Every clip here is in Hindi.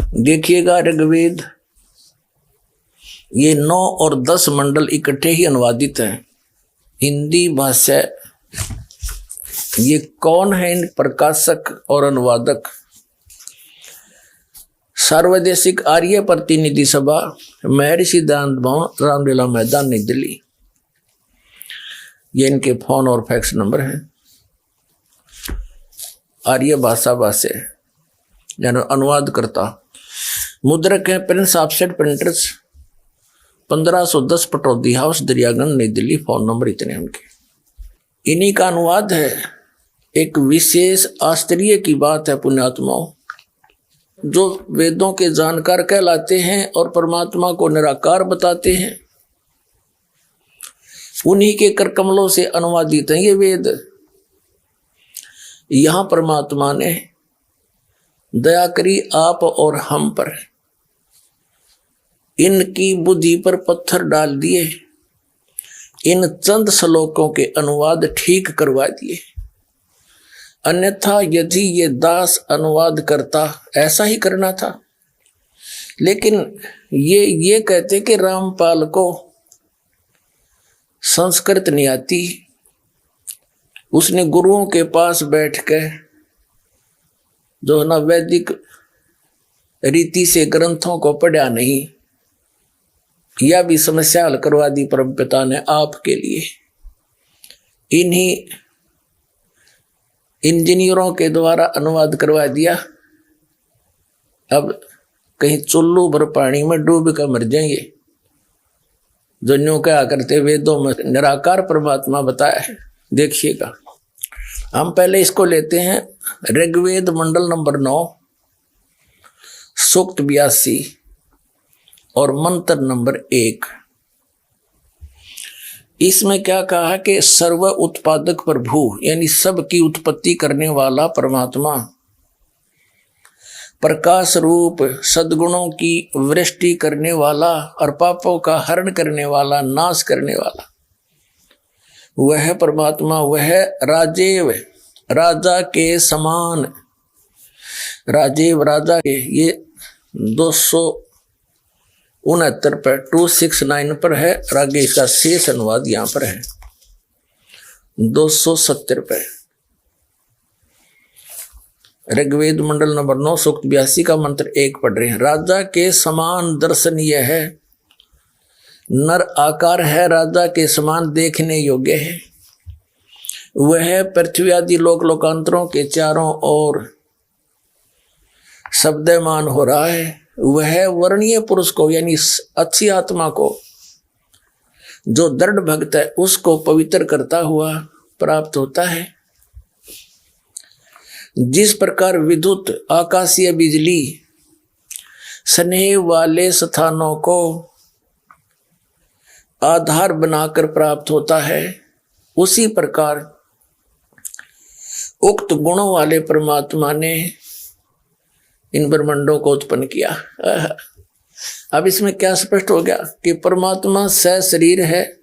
देखिएगा ऋग्वेद, ये 9 और 10 मंडल इकट्ठे ही अनुवादित हैं हिंदी भाषा। ये कौन है इन प्रकाशक और अनुवादक? सार्वदेशिक आर्य प्रतिनिधि सभा, महर्षि दयानंद भवन, रामलीला मैदान, नई दिल्ली। ये इनके फोन और फैक्स नंबर हैं। आर्य भाषा भाष्य यानी अनुवाद करता। मुद्रक है Prince offset printers, 1510 Pataudi house, Daryaganj, नई दिल्ली। फोन नंबर इतने उनके। इन्हीं का अनुवाद है। एक विशेष आश्चर्य की बात है पुण्यात्माओं, जो वेदों के जानकार कहलाते हैं और परमात्मा को निराकार बताते हैं, उन्हीं के कर कमलों से अनुवादित हैं ये वेद। यहां परमात्मा ने दया करी आप और हम पर, इनकी बुद्धि पर पत्थर डाल दिए, इन चंद श्लोकों के अनुवाद ठीक करवा दिए। अन्यथा यदि ये दास अनुवाद करता, ऐसा ही करना था। लेकिन ये कहते कि रामपाल को संस्कृत नहीं आती, उसने गुरुओं के पास बैठ के जो ना वैदिक रीति से ग्रंथों को पढ़ा नहीं, यह भी समस्या हल करवा दी परमपिता ने आपके लिए। इन्हीं इंजीनियरों के द्वारा अनुवाद करवा दिया। अब कहीं चुल्लू भर पानी में डूब कर मर जाएंगे। जो न्यू क्या करते वेदों में निराकार परमात्मा बताया है। देखिएगा, हम पहले इसको लेते हैं ऋग्वेद मंडल नंबर 9, सूक्त 82 और मंत्र नंबर 1। इसमें क्या कहा कि सर्व उत्पादक प्रभु यानी सबकी उत्पत्ति करने वाला परमात्मा, प्रकाश रूप सद्गुणों की वृष्टि करने वाला और पापों का हरण करने वाला, नाश करने वाला, वह परमात्मा, वह राजेव राजा के समान। राजेव राजा के ये 269 पर 269 पर है। आगे इसका शेष अनुवाद यहां पर है 270 पर। ऋग्वेद मंडल नंबर 9 सूक्त 82 का मंत्र 1 पढ़ रहे हैं। राजा के समान दर्शन यह है, नर आकार है, राजा के समान देखने योग्य है। वह पृथ्वी आदि लोक लोकांतरों के चारों ओर शब्दमान हो रहा है। वह वर्णीय पुरुष को यानी अच्छी आत्मा को, जो दृढ़ भक्त है, उसको पवित्र करता हुआ प्राप्त होता है। जिस प्रकार विद्युत आकाशीय बिजली स्नेह वाले स्थानों को आधार बनाकर प्राप्त होता है, उसी प्रकार उक्त गुणों वाले परमात्मा ने इन ब्रह्मांडों को उत्पन्न किया। अब इसमें क्या स्पष्ट हो गया कि परमात्मा सशरीर है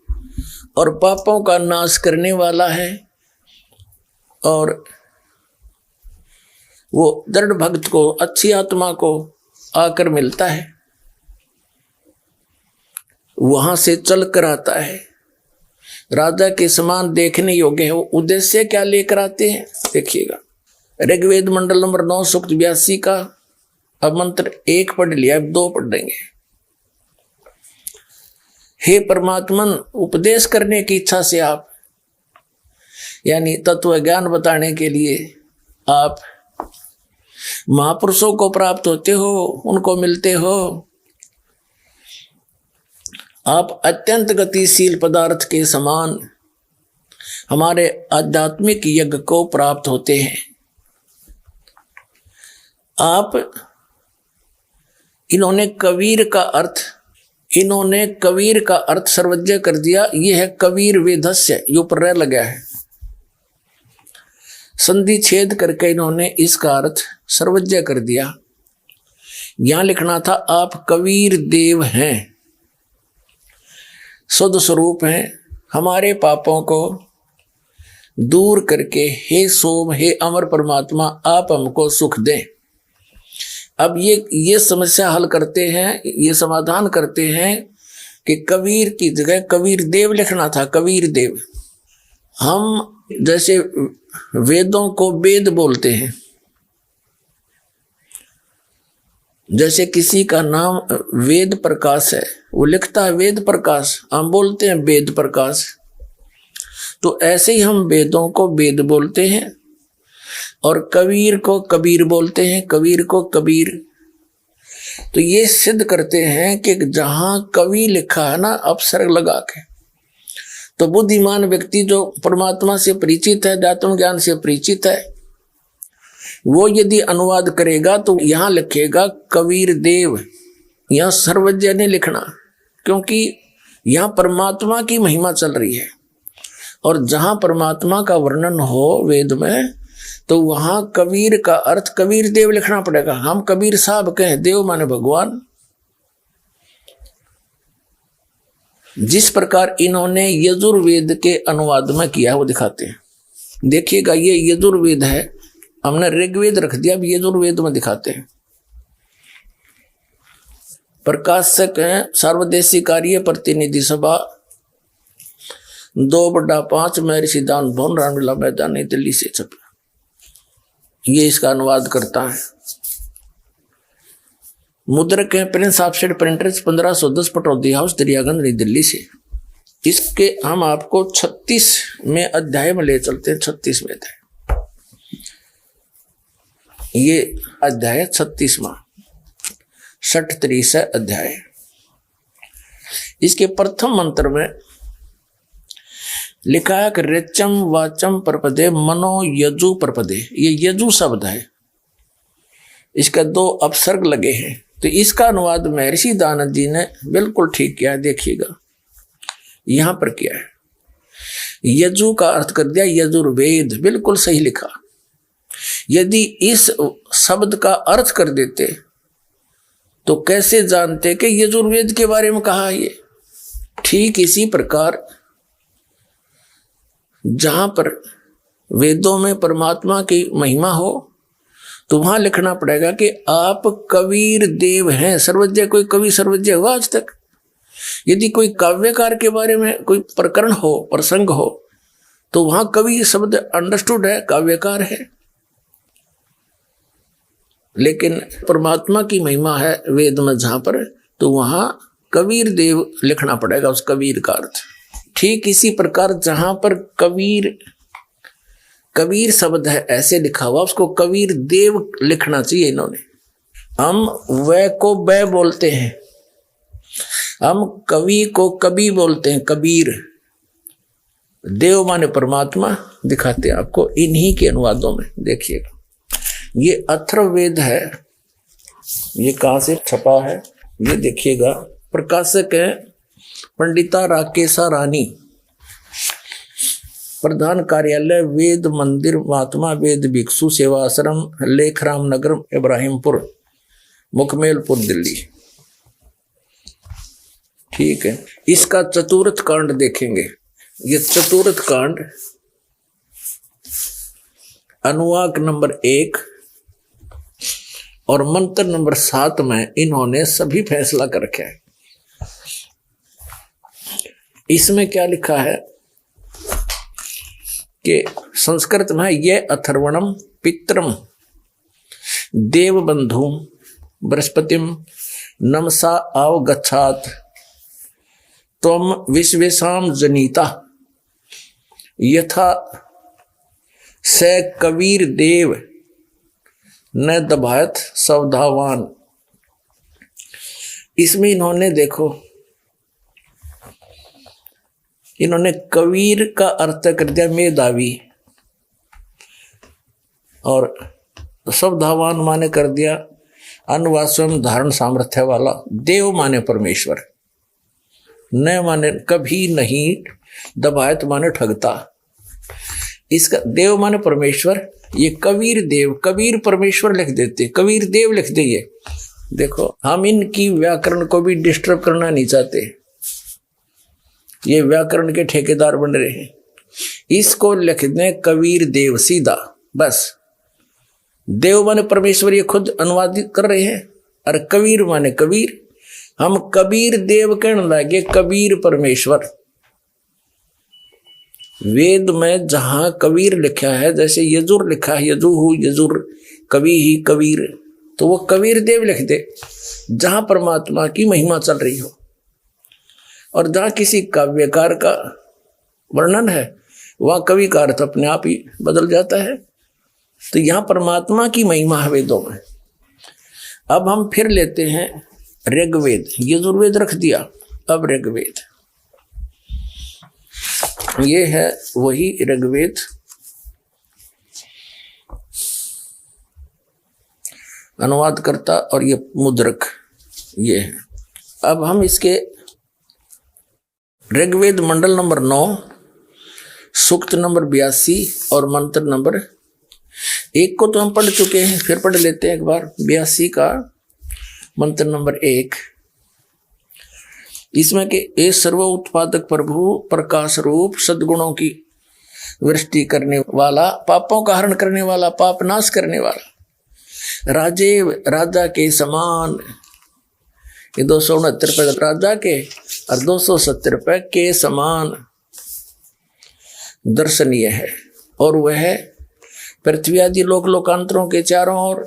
और पापों का नाश करने वाला है, और वो दृढ़ भक्त को, अच्छी आत्मा को आकर मिलता है, वहां से चल कर आता है। राजा के समान देखने योग्य है। वो उद्देश्य क्या लेकर आते हैं देखिएगा। ऋग्वेद मंडल नंबर 9 सूक्त 82 का अब मंत्र 1 पढ़ लिया, अब 2 पढ़ देंगे। हे परमात्मन, उपदेश करने की इच्छा से आप यानी तत्व ज्ञान बताने के लिए आप महापुरुषों को प्राप्त होते हो, उनको मिलते हो। आप अत्यंत गतिशील पदार्थ के समान हमारे आध्यात्मिक यज्ञ को प्राप्त होते हैं। आप इन्होंने कबीर का अर्थ सर्वज्ञ कर दिया। यह है कबीर वेदस्य, यो पर लगा है, संधि छेद करके इन्होंने इसका अर्थ सर्वज्ञ कर दिया। यहां लिखना था आप कबीर देव हैं, शुद्ध स्वरूप हैं, हमारे पापों को दूर करके हे सोम, हे अमर परमात्मा, आप हमको सुख दें। अब ये समस्या हल करते हैं, ये समाधान करते हैं कि कबीर की जगह कबीर देव लिखना था। कबीर देव। हम जैसे वेदों को वेद बोलते हैं, जैसे किसी का नाम वेद प्रकाश है, वो लिखता है वेद प्रकाश, हम बोलते हैं वेद प्रकाश। तो ऐसे ही हम वेदों को वेद बोलते हैं और कबीर को कबीर बोलते हैं, कबीर को कबीर। तो ये सिद्ध करते हैं कि जहां कवि लिखा है ना अपसर्ग लगा के, तो बुद्धिमान व्यक्ति जो परमात्मा से परिचित है, आत्म ज्ञान से परिचित है, वो यदि अनुवाद करेगा तो यहां लिखेगा कबीर देव। यहां सर्वज्ञ ने लिखना, क्योंकि यहां परमात्मा की महिमा चल रही है। और जहां परमात्मा का वर्णन हो वेद में, तो वहां कबीर का अर्थ कबीर देव लिखना पड़ेगा। हम कबीर साहब कहें, देव माने भगवान। जिस प्रकार इन्होंने यजुर्वेद के अनुवाद में किया वो दिखाते हैं। देखिएगा, ये यजुर्वेद है, हमने ऋग्वेद रख दिया, अब यजुर्वेद में दिखाते हैं। प्रकाशक हैं सर्वदेशी कार्य प्रतिनिधि सभा 2/5 महर्षि दान भवन रामलीला मैदान नई दिल्ली से छपा। ये इसका अनुवाद करता है। मुद्रक है Prince offset printers 1510 Pataudi house Daryaganj नई दिल्ली से। इसके हम आपको 36 में अध्याय में ले चलते हैं। 36 में अध्याय, ये अध्याय 36वां 63 अध्याय। इसके प्रथम मंत्र में लिखा है कि ऋचम वाचम परपदे मनो यजु परपदे। ये यजु शब्द है, इसका 2 अपसर्ग लगे हैं। तो इसका अनुवाद महर्षि दानव जी ने बिल्कुल ठीक किया है। देखिएगा यहां पर क्या है, यजु का अर्थ कर दिया यजुर्वेद, बिल्कुल सही लिखा। यदि इस शब्द का अर्थ कर देते तो कैसे जानते कि यजुर्वेद के बारे में कहा ये। ठीक इसी प्रकार जहां पर वेदों में परमात्मा की महिमा हो तो वहां लिखना पड़ेगा कि आप कबीर देव हैं। सर्वज्ञ, कोई कवि सर्वज्ञ हुआ आज तक? यदि कोई काव्यकार के बारे में कोई प्रकरण हो, प्रसंग हो, तो वहां कवि शब्द अंडरस्टूड है, काव्यकार है। लेकिन परमात्मा की महिमा है वेद में जहां पर, तो वहां कबीर देव लिखना पड़ेगा, उस कबीर का अर्थ। ठीक इसी प्रकार जहां पर कबीर शब्द है ऐसे लिखा हुआ, उसको कबीर देव लिखना चाहिए इन्होंने। हम वह को बै बोलते हैं, हम कवि को कवि बोलते हैं, कबीर। देव माने परमात्मा दिखाते हैं आपको इन्हीं के अनुवादों में। देखिएगा ये अथर्ववेद है, ये कहां से छपा है ये देखिएगा। प्रकाशक है पंडिता राकेशा रानी, प्रधान कार्यालय वेद मंदिर महात्मा वेद भिक्षु सेवा आश्रम लेखराम नगर इब्राहिमपुर मुकमेलपुर दिल्ली। ठीक है, इसका चतुर्थ कांड देखेंगे। ये चतुर्थ कांड अनुवाक नंबर 1 और मंत्र नंबर 7 में इन्होंने सभी फैसला कर रखा है। इसमें क्या लिखा है कि संस्कृत में ये अथर्वणम पित्रम देवबंधु बृहस्पतिम नमसा अवगच्छात त्वम विश्वेशाम जनीता यथा स कबीर देव न दबायत सावधावान। इसमें इन्होंने देखो, इन्होंने कबीर का अर्थ कर दिया मेधावी, और सावधावान माने कर दिया अनुवास्वम धारण सामर्थ्य वाला। देव माने परमेश्वर, न माने कभी नहीं, दबायत माने ठगता। इसका देव माने परमेश्वर, ये कबीर देव, कबीर परमेश्वर लिख देते, कबीर देव लिख दे। ये देखो, हम इनकी व्याकरण को भी डिस्टर्ब करना नहीं चाहते, ये व्याकरण के ठेकेदार बन रहे हैं। इसको लिख दें कबीर देव सीधा, बस देव माने परमेश्वर, ये खुद अनुवादित कर रहे हैं। और कबीर माने कबीर, हम कबीर देव कहने लगे, कबीर परमेश्वर। वेद में जहां कबीर लिखा है, जैसे यजुर लिखा है, यजुहु यजुर कवि ही कबीर, तो वो कबीर देव लिख दे जहां परमात्मा की महिमा चल रही हो। और जहां किसी काव्यकार का वर्णन है वहां कवि का अर्थ अपने आप ही बदल जाता है। तो यहां परमात्मा की महिमा है वेदों में। अब हम फिर लेते हैं ऋग्वेद, यजुर्वेद रख दिया, अब ऋग्वेद, ये है वही ऋग्वेद। अनुवादकर्ता और ये मुद्रक ये है। अब हम इसके ऋग्वेद मंडल नंबर 9, सूक्त नंबर 82 और मंत्र नंबर 1 को तो हम पढ़ चुके हैं, फिर पढ़ लेते हैं एक बार। 82 का मंत्र नंबर 1, इसमें के ए सर्व उत्पादक प्रभु, प्रकाश रूप, सद्गुणों की वृष्टि करने वाला, पापों का हरण करने वाला, पाप नाश करने वाला, राजे राजा के समान। ये 269 रुपये राजा के और 270 रुपये के समान दर्शनीय है। और वह पृथ्वी आदि लोक लोकांतरों के चारों ओर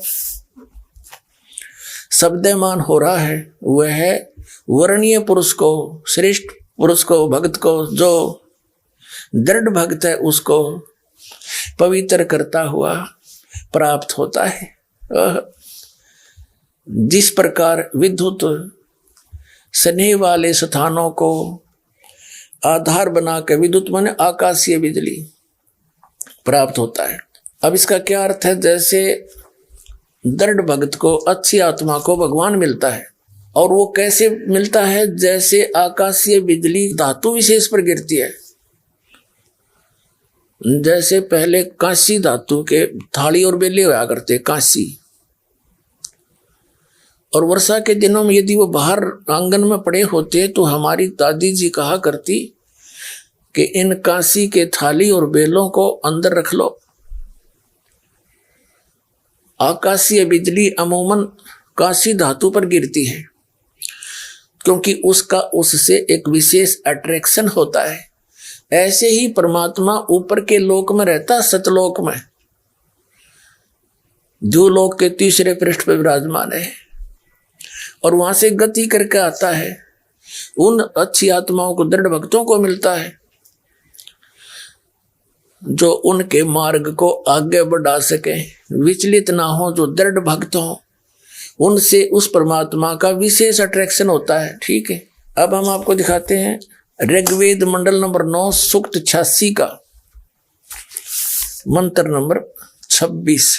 शब्दमान हो रहा है। वह वर्णीय पुरुष को, श्रेष्ठ पुरुष को, भक्त को, जो दृढ़ भक्त है उसको पवित्र करता हुआ प्राप्त होता है। जिस प्रकार विद्युत स्नेह वाले स्थानों को आधार बनाकर, विद्युत माने आकाशीय बिजली, प्राप्त होता है। अब इसका क्या अर्थ है? जैसे दृढ़ भक्त को, अच्छी आत्मा को भगवान मिलता है, और वो कैसे मिलता है? जैसे आकाशीय बिजली धातु विशेष पर गिरती है। जैसे पहले कांसी धातु के थाली और बेले हुआ करते, कांसी, और वर्षा के दिनों में यदि वो बाहर आंगन में पड़े होते तो हमारी दादी जी कहा करती कि इन कांसी के थाली और बेलों को अंदर रख लो। आकाशीय बिजली अमूमन कांसी धातु पर गिरती है, क्योंकि उसका उससे एक विशेष अट्रैक्शन होता है। ऐसे ही परमात्मा ऊपर के लोक में रहता, सतलोक में, जो लोक के तीसरे पृष्ठ पर विराजमान है, और वहां से गति करके आता है। उन अच्छी आत्माओं को, दृढ़ भक्तों को मिलता है, जो उनके मार्ग को आगे बढ़ा सके, विचलित ना हो, जो दृढ़ भक्त हो, उनसे उस परमात्मा का विशेष अट्रैक्शन होता है। ठीक है, अब हम आपको दिखाते हैं ऋग्वेद मंडल नंबर 9, सूक्त 86 का मंत्र नंबर 26।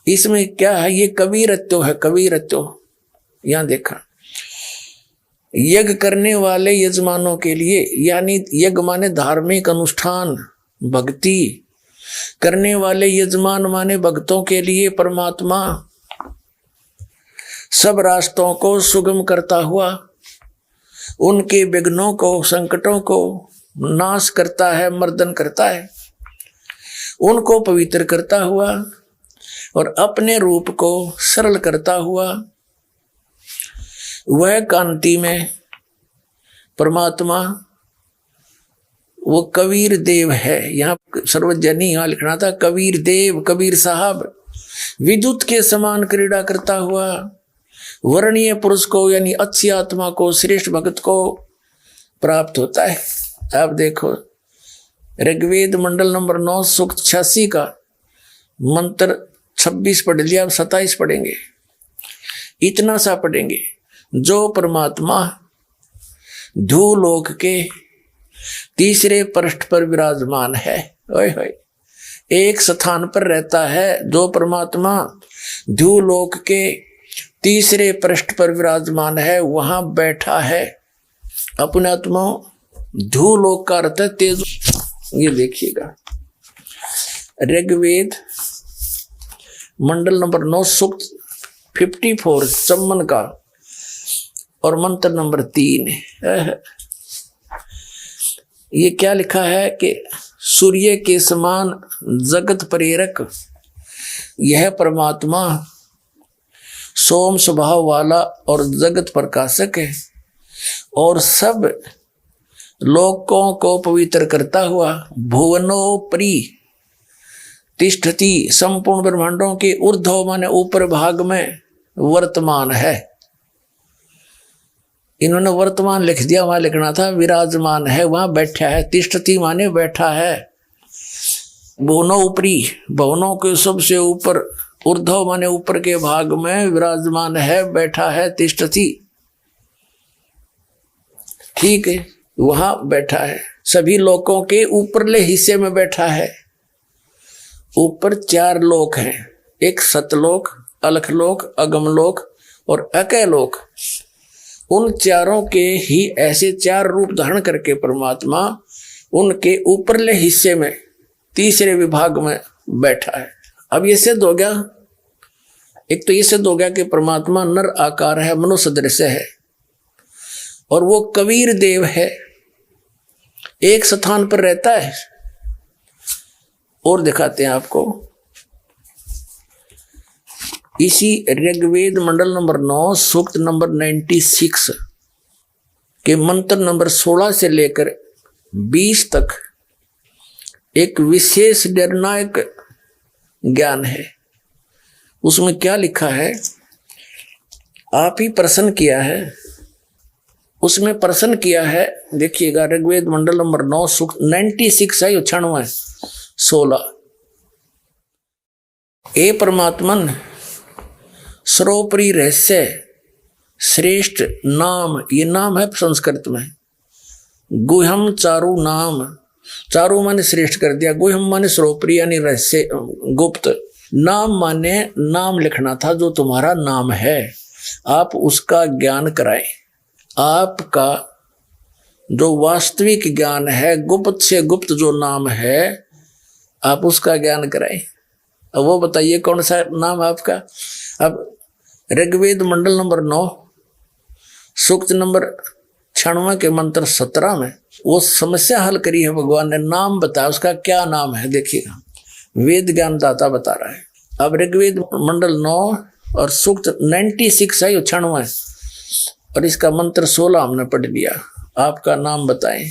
इसमें क्या है? ये कबीरत्व है, कबीरत्व। यहां देखा, यज्ञ करने वाले यजमानों के लिए, यानी यज्ञ माने धार्मिक अनुष्ठान, भक्ति करने वाले यजमान माने भक्तों के लिए परमात्मा सब रास्तों को सुगम करता हुआ उनके विघ्नों को, संकटों को नाश करता है, मर्दन करता है, उनको पवित्र करता हुआ और अपने रूप को सरल करता हुआ वह कांति में परमात्मा वो कबीर देव है। यहाँ सर्वजनी यहाँ लिखना था कबीर देव, कबीर साहब। विद्युत के समान क्रीड़ा करता हुआ वर्णीय पुरुष को, यानी अच्छी आत्मा को, श्रेष्ठ भक्त को प्राप्त होता है। आप देखो ऋग्वेद मंडल नंबर 9, सूक्त 86 का मंत्र 26 पढ़ लिया, अब 27 पढ़ेंगे। इतना सा पढ़ेंगे, जो परमात्मा धूलोक के तीसरे पृष्ठ पर विराजमान है, ओए होए, एक स्थान पर रहता है, जो परमात्मा धूलोक के तीसरे पृष्ठ पर विराजमान है, वहां बैठा है। अपने आत्मा धूलोक का अर्थ है तेज। ये देखिएगा ऋग्वेद मंडल नंबर 9, सूक्त 54 चम्मन का और मंत्र नंबर 3। ये क्या लिखा है कि सूर्य के समान जगत प्रेरक यह परमात्मा सोम स्वभाव वाला और जगत प्रकाशक है और सब लोकों को पवित्र करता हुआ भुवनोपरि तिष्ठति, संपूर्ण ब्रह्मांडों के ऊर्ध्व माने ऊपर भाग में वर्तमान है। इन्होंने वर्तमान लिख दिया, वहां लिखना था विराजमान है, वहां बैठा है। तिष्ठति माने बैठा है। भुवनों ऊपरी, भवनों के सबसे ऊपर, ऊर्ध्व माने ऊपर के भाग में विराजमान है, बैठा है, तिष्ठति। ठीक है, वहां बैठा है। सभी लोकों के ऊपरले हिस्से में बैठा है। ऊपर 4 लोक हैं, एक सतलोक, अलखलोक, अगमलोक और अकैलोक। उन चारों के ही ऐसे 4 रूप धारण करके परमात्मा उनके ऊपरले हिस्से में तीसरे विभाग में बैठा है। अब ये सिद्ध हो गया, एक तो ये सिद्ध हो गया कि परमात्मा नर आकार है, मनुष्य दृश्य है और वो कबीर देव है, एक स्थान पर रहता है। और दिखाते हैं आपको, इसी ऋग्वेद मंडल नंबर 9 सूक्त नंबर 96 के मंत्र नंबर 16 से लेकर 20 तक एक विशेष निर्णायक ज्ञान है। उसमें क्या लिखा है, आप ही प्रश्न किया है, उसमें प्रश्न किया है। देखिएगा, ऋग्वेद मंडल नंबर 9 सूक्त 96 है, 96 ए परमात्मन सर्वोपरि रहस्य श्रेष्ठ नाम, ये नाम है संस्कृत में। गुह्यम चारु नाम, चारु माने श्रेष्ठ कर दिया, गुह्यम माने सर्वोपरि यानी रहस्य गुप्त। नाम माने नाम लिखना था, जो तुम्हारा नाम है आप उसका ज्ञान कराएं। आपका जो वास्तविक ज्ञान है, गुप्त से गुप्त जो नाम है, आप उसका ज्ञान कराएं। अब वो बताइए कौन सा नाम है आपका। अब ऋग्वेद मंडल नंबर 9 सूक्त नंबर 96 के मंत्र 17 में वो समस्या हल करी है, भगवान ने नाम बताया, उसका क्या नाम है देखिएगा, वेद ज्ञान दाता बता रहा है। अब ऋग्वेद मंडल 9 और सूक्त 96 है, 96 और इसका मंत्र 16 हमने पढ़ लिया। आपका नाम बताएं,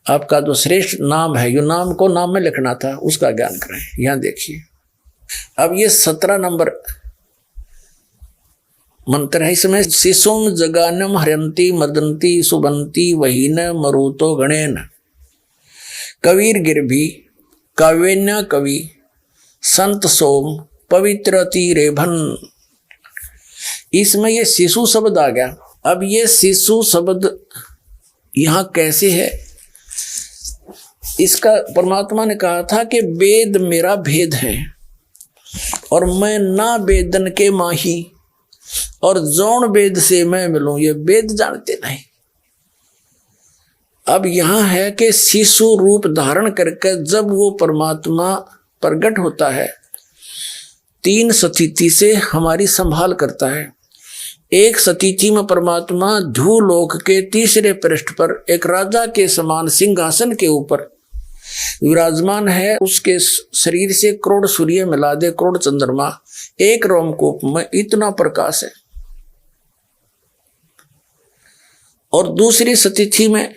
आपका जो श्रेष्ठ नाम है, यो नाम को नाम में लिखना था, उसका ज्ञान कराएं। यहां देखिए, अब ये 17 नंबर मंत्र है। इसमें शिशुम जगानम हरंती मदंती सुबंती वहीन मरुतो गणेन कबीर गिरभी काव्यन्या कवि संत सोम पवित्रति रेभन। इसमें ये शिशु शब्द आ गया। अब ये शिशु शब्द यहां कैसे है, इसका परमात्मा ने कहा था कि वेद मेरा भेद है और मैं ना वेदन के माही और जौन वेद से मैं मिलूं, ये वेद जानते नहीं। अब यहां है कि शिशु रूप धारण करके जब वो परमात्मा प्रकट होता है, 3 स्थिति से हमारी संभाल करता है। एक स्थिति में परमात्मा धूलोक के तीसरे पृष्ठ पर एक राजा के समान सिंहासन के ऊपर विराजमान है। उसके शरीर से करोड़ सूर्य मिला दे, करोड़ चंद्रमा एक रोमकूप में, इतना प्रकाश है। और दूसरी स्थिति में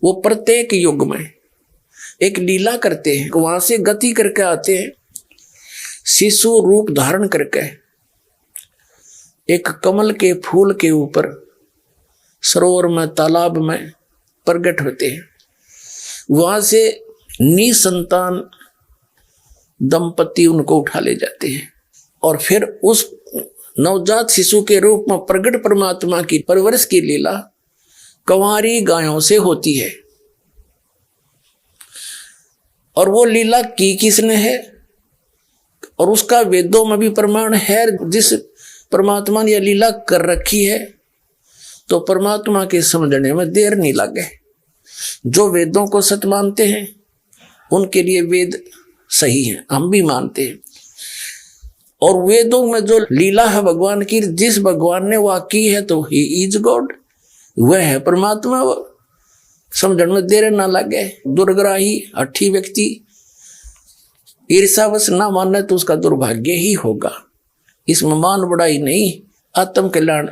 वो प्रत्येक युग में एक लीला करते हैं, वहां से गति करके आते हैं, शिशु रूप धारण करके एक कमल के फूल के ऊपर सरोवर में, तालाब में प्रकट होते हैं। वहां से निसंतान दंपति उनको उठा ले जाते हैं और फिर उस नवजात शिशु के रूप में प्रकट परमात्मा की परवरिश की लीला कंवारी गायों से होती है। और वो लीला की किसने है, और उसका वेदों में भी प्रमाण है। जिस परमात्मा ने यह लीला कर रखी है तो परमात्मा के समझने में देर नहीं लगे। जो वेदों को सत्य मानते हैं उनके लिए वेद सही है, हम भी मानते हैं। और वेदों में जो लीला है भगवान की, जिस भगवान ने वह की है तो ही इज गॉड, वह है परमात्मा। वो समझने में देर ना लगे। दुर्ग्राही हठी व्यक्ति ईर्ष्यावश ना माने तो उसका दुर्भाग्य ही होगा। इसमें मान बढ़ाई नहीं, आत्म कल्याण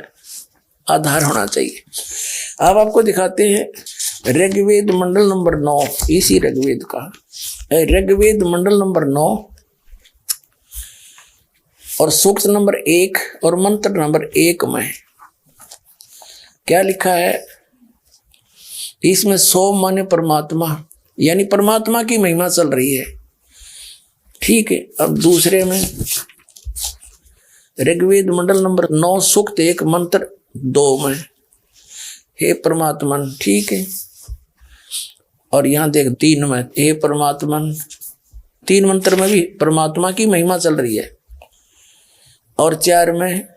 आधार होना चाहिए। अब आपको दिखाते हैं ऋग्वेद मंडल नंबर 9, इसी ऋग्वेद का ऋग्वेद मंडल नंबर 9 और सूक्त नंबर 1 और मंत्र नंबर 1 में क्या लिखा है। इसमें सोम माने परमात्मा, यानी परमात्मा की महिमा चल रही है। ठीक है। अब दूसरे में ऋग्वेद मंडल नंबर 9 सूक्त 1 मंत्र 2 में हे परमात्मा, ठीक है। और यहां देख 3 में हे परमात्मा, 3 मंत्र में भी परमात्मा की महिमा चल रही है। और 4 में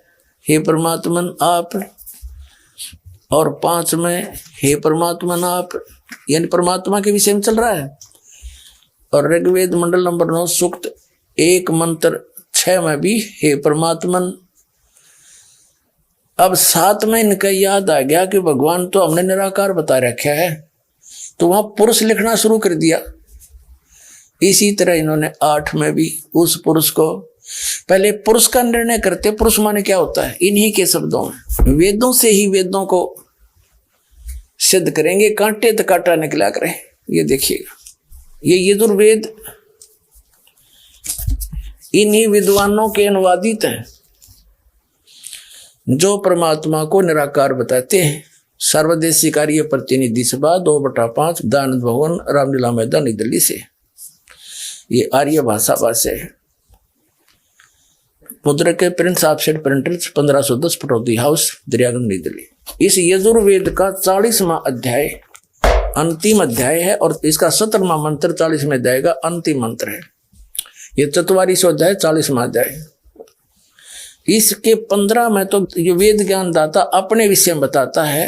हे परमात्मा आप, और 5 में हे परमात्मा आप, यानी परमात्मा के विषय में चल रहा है। और ऋग्वेद मंडल नंबर 9 सूक्त 1 मंत्र 6 में भी हे परमात्मा। अब 7 में इनका याद आ गया कि भगवान तो हमने निराकार बता रखा है, तो वहां पुरुष लिखना शुरू कर दिया। इसी तरह इन्होंने 8 में भी उस पुरुष को, पहले पुरुष का निर्णय करते, पुरुष माने क्या होता है इन्हीं के शब्दों में, वेदों से ही वेदों को सिद्ध करेंगे, कांटे तो कांटा निकला करें। ये देखिएगा, ये यजुर्वेद इन्हीं विद्वानों के अनुवादित हैं जो परमात्मा को निराकार बताते हैं। सर्वदेशी कार्य प्रतिनिधि सभा 2/5 दानंद भवन रामलीला मैदान नई दिल्ली से। ये आर्य भाषा भाष्य है। मुद्रक के Prince offset printers 1510 Pataudi house Daryaganj नई दिल्ली। इस यजुर्वेद का 40वां अध्याय अंतिम अध्याय है और इसका 17वां मंत्र 40वें अध्याय का अंतिम मंत्र है। ये 44वां अध्याय 40वां अध्याय। इसके 15 में तो ये वेद ज्ञान दाता अपने विषय में बताता है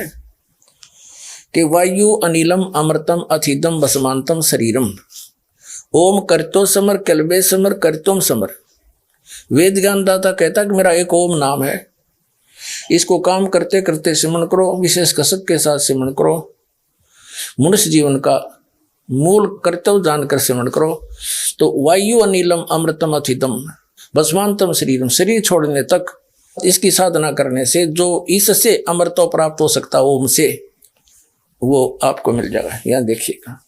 कि वायु अनिलम अमृतम अथिदम भस्मांतम शरीरम ओम करतो समर कल्बे समर करतोम समर। वेद ज्ञान दाता कहता कि मेरा एक ओम नाम है, इसको काम करते करते सिमरण करो, विशेष कसक के साथ सिमरण करो, मनुष्य जीवन का मूल कर्तव्य जानकर सिमरण करो। तो वायु अनिलम अमृतम अथिदम भस्मांतम शरीरम, शरीर छोड़ने तक इसकी साधना करने से जो इससे अमृतो प्राप्त हो सकता ओम से, वो आपको मिल जाएगा। यहां देखिएगा।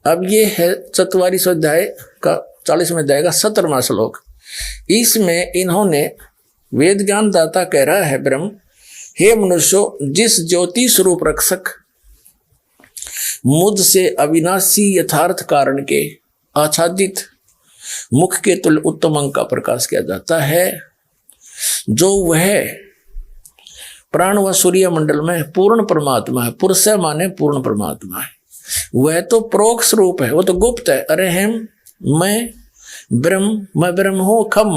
अब ये है 44वां अध्याय का 40वें अध्याय का 17वां श्लोक। इसमें इन्होंने वेद ज्ञान दाता कह रहा है ब्रह्म, हे मनुष्यो, जिस ज्योति स्वरूप रक्षक मुझ से अविनाशी यथार्थ कारण के आच्छादित मुख के तुल्य उत्तम अंग का प्रकाश किया जाता है, जो वह प्राण व सूर्य मंडल में पूर्ण परमात्मा है। पुरुष माने पूर्ण परमात्मा है। वह तो प्रोक्ष स्वरूप है, वो तो गुप्त है। अरे हम मैं ब्रह्म हूं, खम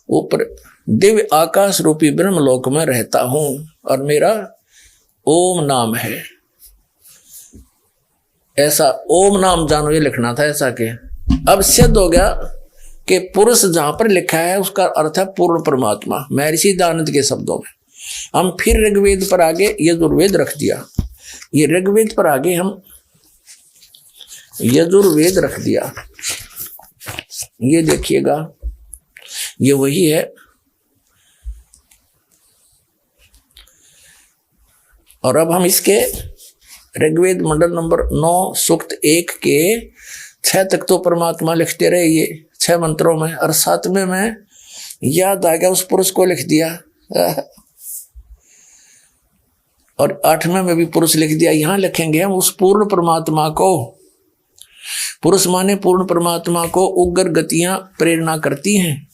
ऊपर दिव्य आकाश रूपी ब्रह्म लोक में रहता हूं और मेरा ओम नाम है। ऐसा ओम नाम जानो ये लिखना था ऐसा के। अब सिद्ध हो गया कि पुरुष जहां पर लिखा है उसका अर्थ है पूर्ण परमात्मा, महर्षि दयानंद के शब्दों में। हम फिर ऋग्वेद पर आगे यजुर्वेद रख दिया। ये ऋग्वेद पर आगे हम यजुर्वेद रख दिया। ये देखिएगा, ये वही है। और अब हम इसके ऋग्वेद मंडल नंबर 9 सूक्त 1 के 6 तक तो परमात्मा लिखते रहे, ये 6 मंत्रों में। और 7वें में याद आ गया, उस पुरुष को लिख दिया। और 8वें में भी पुरुष लिख दिया। यहां लिखेंगे हम उस पूर्ण परमात्मा को। पुरुष माने पूर्ण परमात्मा को उग्र गतियां प्रेरणा करती हैं,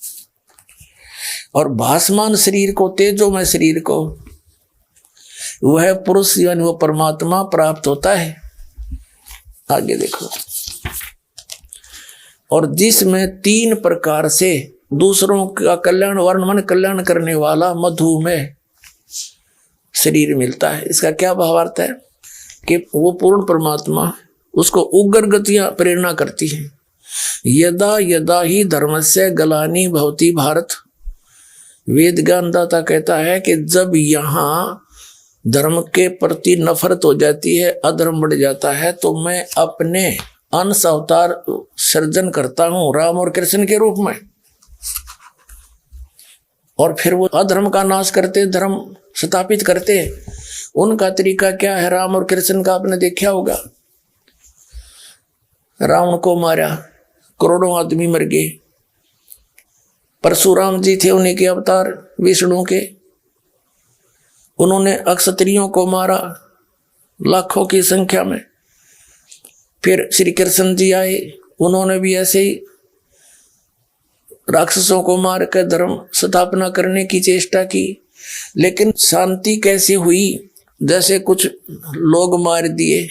और भासमान शरीर को, तेजोमय शरीर को, वह पुरुष यानी वो परमात्मा प्राप्त होता है। आगे देखो। और जिसमें 3 प्रकार से दूसरों का कल्याण, वर्णमन कल्याण करने वाला मधुमेह शरीर मिलता है। इसका क्या भावार्थ है कि वो पूर्ण परमात्मा उसको उग्र गतियां प्रेरणा करती है। यदा यदा ही धर्मस्य गलानी भवति भारत। वेद ज्ञानदाता कहता है कि जब यहाँ धर्म के प्रति नफरत हो जाती है, अधर्म बढ़ जाता है, तो मैं अपने अंश अवतार सर्जन करता हूं राम और कृष्ण के रूप में, और फिर वो अधर्म का नाश करते, धर्म स्थापित करते। उनका तरीका क्या है? राम और कृष्ण का आपने देखा होगा। रावण को मारा, करोड़ों आदमी मर गए। परशुराम जी थे उन्हीं के अवतार, विष्णु के। उन्होंने अक्षत्रियों को मारा लाखों की संख्या में। फिर श्री कृष्ण जी आए, उन्होंने भी ऐसे ही राक्षसों को मार कर धर्म स्थापना करने की चेष्टा की। लेकिन शांति कैसे हुई? जैसे कुछ लोग मार दिए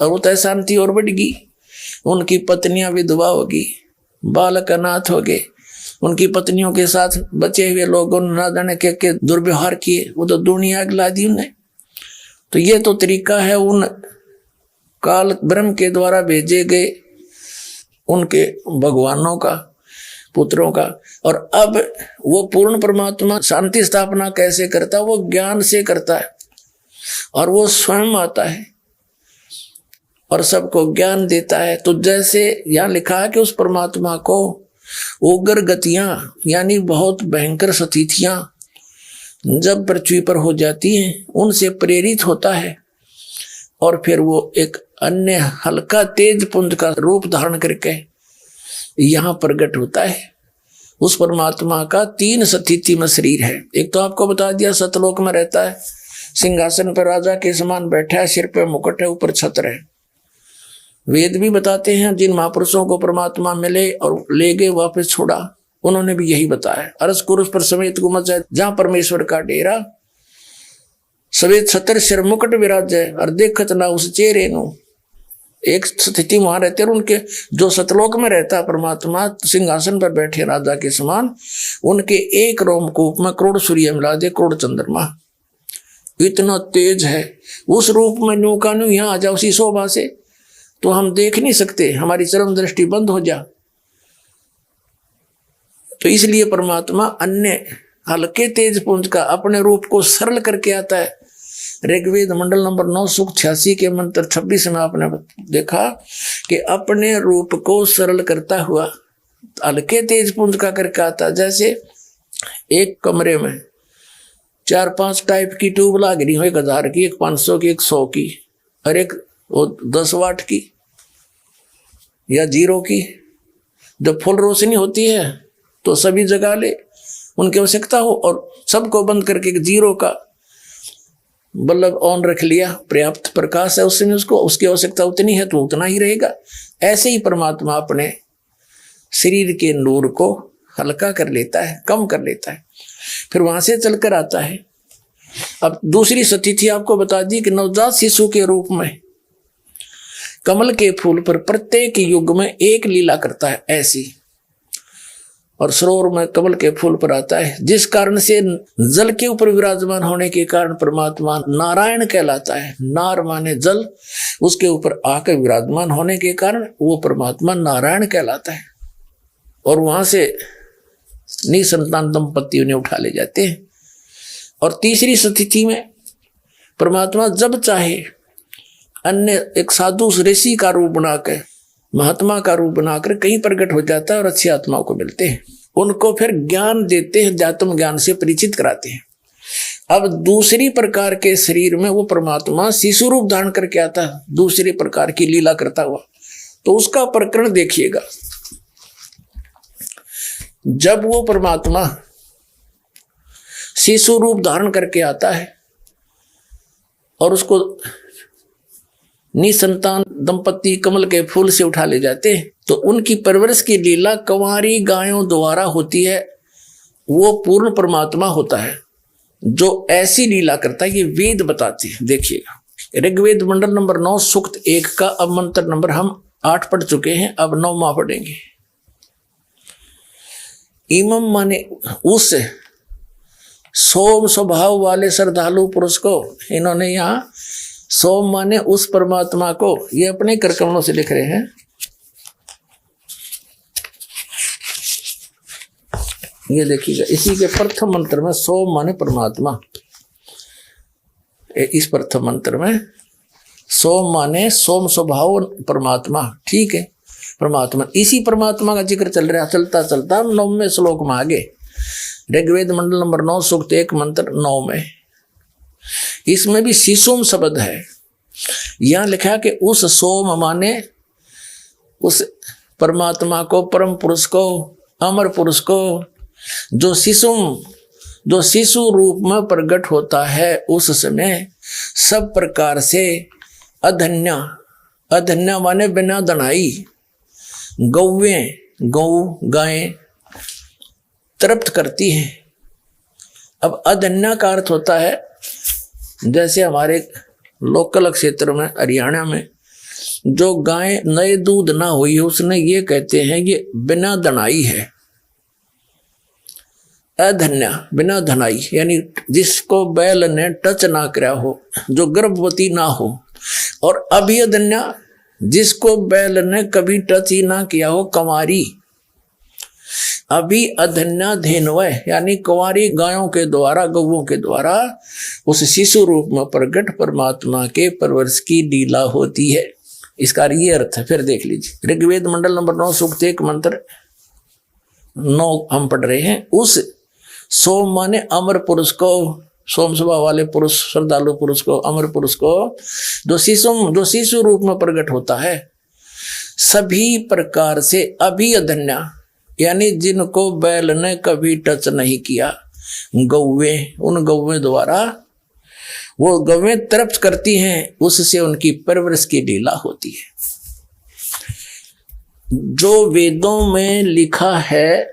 और वो तो शांति और बढ़ गई। उनकी पत्नियां विधवा होगी, बालक अनाथ हो गए। उनकी पत्नियों के साथ बचे हुए लोगों ने ना जाने के दुर्व्यवहार किए, वो तो दुनिया अगला दी उन्हें। तो ये तो तरीका है उन काल ब्रह्म के द्वारा भेजे गए उनके भगवानों का, पुत्रों का। और अब वो पूर्ण परमात्मा शांति स्थापना कैसे करता? वो ज्ञान से करता है, और वो स्वयं आता है और सबको ज्ञान देता है। तो जैसे यहाँ लिखा है कि उस परमात्मा को उग्र गतियां यानी बहुत भयंकर स्थितियां जब पृथ्वी पर हो जाती हैं, उनसे प्रेरित होता है, और फिर वो एक अन्य हल्का तेज पुंज का रूप धारण करके यहाँ प्रकट होता है। उस परमात्मा का 3 स्थिति में शरीर है। एक तो आपको बता दिया सतलोक में रहता है, सिंहासन पर राजा के समान बैठा है, सिर पे मुकुट है, ऊपर छत्र है। वेद भी बताते हैं जिन महापुरुषों को परमात्मा मिले और ले गए वापस छोड़ा, उन्होंने भी यही बताया। अरस कुरुस पर समेत गुमत है, जहां परमेश्वर का डेरा, सवेत छत्र सिर मुकुट विराज है, और देखत ना उस चेहरे नु। एक स्थिति वहां रहते हैं उनके, जो सतलोक में रहता परमात्मा सिंहासन पर बैठे राजा के समान, उनके एक रोमकूप में करोड़ सूर्य मिला दे, करोड़ चंद्रमा। इतना तेज है उस रूप में। न्यू का न्यू यहाँ आ जाओ उसी शोभा से, तो हम देख नहीं सकते, हमारी चरम दृष्टि बंद हो जा। तो इसलिए परमात्मा अन्य हल्के तेज पुंज का अपने रूप को सरल करके आता है। ऋग्वेद मंडल नंबर 9 सूक्त 86 के मंत्र 26 में आपने देखा कि अपने रूप को सरल करता हुआ हल्के तेज पुंज का करके आता। जैसे एक कमरे में 4-5 टाइप की ट्यूब लग रही हो, 1000 की, एक 500 की, एक 100 की, और एक 10 वाट की या 0 की। जब फुल रोशनी होती है तो सभी जगा ले, उनकी आवश्यकता हो, और सबको बंद करके 0 का बल्ब ऑन रख लिया, पर्याप्त प्रकाश है उसमें, उसको उसकी आवश्यकता उतनी है तो उतना ही रहेगा। ऐसे ही परमात्मा अपने शरीर के नूर को हल्का कर लेता है, कम कर लेता है, फिर वहां से चलकर आता है। अब दूसरी स्थिति आपको बता दी कि नवजात शिशु के रूप में कमल के फूल पर प्रत्येक युग में एक लीला करता है ऐसी, और सरोवर में कमल के फूल पर आता है, जिस कारण से जल के ऊपर विराजमान होने के कारण परमात्मा नारायण कहलाता है। नार माने जल, उसके ऊपर आकर विराजमान होने के कारण वो परमात्मा नारायण कहलाता है। और वहां से निसंतान दंपति उन्हें उठा ले जाते हैं। और तीसरी स्थिति में परमात्मा जब चाहे अन्य एक साधु ऋषि का रूप बनाकर, महात्मा का रूप बनाकर कहीं प्रकट हो जाता है, और अच्छी आत्माओं को मिलते हैं, उनको फिर ज्ञान देते हैं, अध्यात्म ज्ञान से परिचित कराते हैं। अब दूसरी प्रकार के शरीर में वो परमात्मा शिशु रूप धारण करके आता है, दूसरी प्रकार की लीला करता हुआ। तो उसका प्रकरण देखिएगा। जब वो परमात्मा शिशु रूप धारण करके आता है और उसको निसंतान दंपति कमल के फूल से उठा ले जाते हैं, तो उनकी परवरिश की लीला कंवारी गायों द्वारा होती है। वो पूर्ण परमात्मा होता है जो ऐसी लीला करता है, ये वेद बताते हैं। देखिएगा ऋग्वेद मंडल नंबर 9 सूक्त 1 का अब मंत्र नंबर हम 8 पढ़ चुके हैं, अब 9वां पढ़ेंगे। इमम माने उस सोम स्वभाव वाले श्रद्धालु पुरुष को, इन्होंने यहाँ सोम माने उस परमात्मा को, ये अपने करकमलों से लिख रहे हैं। ये देखिएगा इसी के प्रथम मंत्र में सोम माने परमात्मा, इस प्रथम मंत्र में सोम माने सोम स्वभाव परमात्मा, ठीक है, परमात्मा, इसी परमात्मा का जिक्र चलता चलता हम 9वें श्लोक में आगे, ऋग्वेद मंडल नंबर 9 सूक्त 1 मंत्र 9 में, इसमें भी शिशुम शब्द है। यहां लिखा कि उस सोम माने उस परमात्मा को, परम पुरुष को, अमर पुरुष को, जो शिशु रूप में प्रकट होता है, उस समय सब प्रकार से अधन्या माने बिना दनाई, गायें तृप्त करती हैं। अब अधन्या का अर्थ होता है, जैसे हमारे लोकल क्षेत्र में हरियाणा में जो गाय नए दूध ना हुई है, उसने ये कहते हैं ये बिना दनाई है। अधन्या बिना धनाई यानी जिसको बैल ने टच ना किया हो, जो गर्भवती ना हो, और अभिधन्या जिसको बैल ने कभी टच ही ना किया हो, कंवारी। अभी अधन्या धेनवय यानी कुंवारी गायों के द्वारा, गौओं के द्वारा उस शिशु रूप में प्रकट परमात्मा के परवरिश की लीला होती है। इसका ये अर्थ है। फिर देख लीजिए, ऋग्वेद मंडल नंबर 9 सूक्त 1 मंत्र 9 हम पढ़ रहे हैं। उस सोम माने अमर पुरुष को, सोम स्वभाव वाले पुरुष, श्रद्धालु पुरुष को, अमर पुरुष को, जो शिशु रूप में प्रकट होता है, सभी प्रकार से अभिधन्या यानी जिनको बैल ने कभी टच नहीं किया, गौवे, उन गौवे द्वारा वो गौवें तृप्त करती हैं, उससे उनकी परवरिश की लीला होती है। जो वेदों में लिखा है,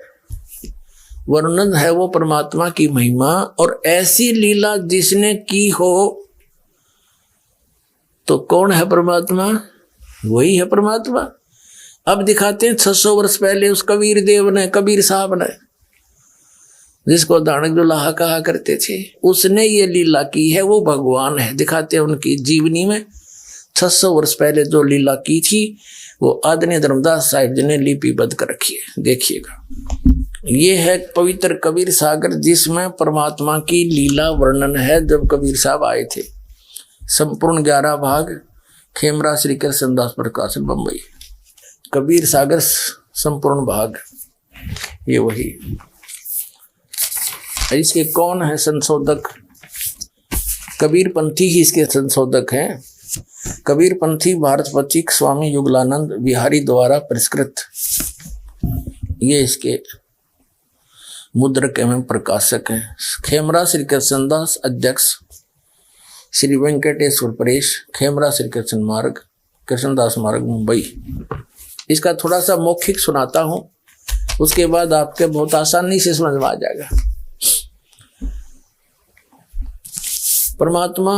वर्णन है वो परमात्मा की महिमा, और ऐसी लीला जिसने की हो तो कौन है परमात्मा? वही है परमात्मा। अब दिखाते हैं 600 वर्ष पहले उस कबीर देव ने, कबीर साहब ने, जिसको दानक दुल्हा कहा करते थे, उसने ये लीला की है, वो भगवान है। दिखाते हैं उनकी जीवनी में 600 वर्ष पहले जो लीला की थी, वो आदरणीय धर्मदास साहिब जी ने लिपिबद्ध कर रखी है। देखिएगा, ये है पवित्र कबीर सागर, जिसमें परमात्मा की लीला वर्णन है। जब कबीर साहब आए थे, संपूर्ण 11 भाग, खेमरा श्री कृष्ण दास प्रकाशन, बम्बई। कबीर सागर संपूर्ण भाग, ये वही। इसके कौन है संशोधक? कबीर पंथी ही इसके संशोधक हैं। कबीर पंथी भारत पथिक स्वामी युगलानंद बिहारी द्वारा परिष्कृत, ये इसके मुद्रक एवं प्रकाशक हैं। खेमरा श्री कृष्णदास अध्यक्ष, श्री वेंकटेश्वर परेश, खेमरा श्री कृष्ण मार्ग, कृष्णदास मार्ग, मुंबई। इसका थोड़ा सा मौखिक सुनाता हूं, उसके बाद आपके बहुत आसानी से समझ में आ जाएगा। परमात्मा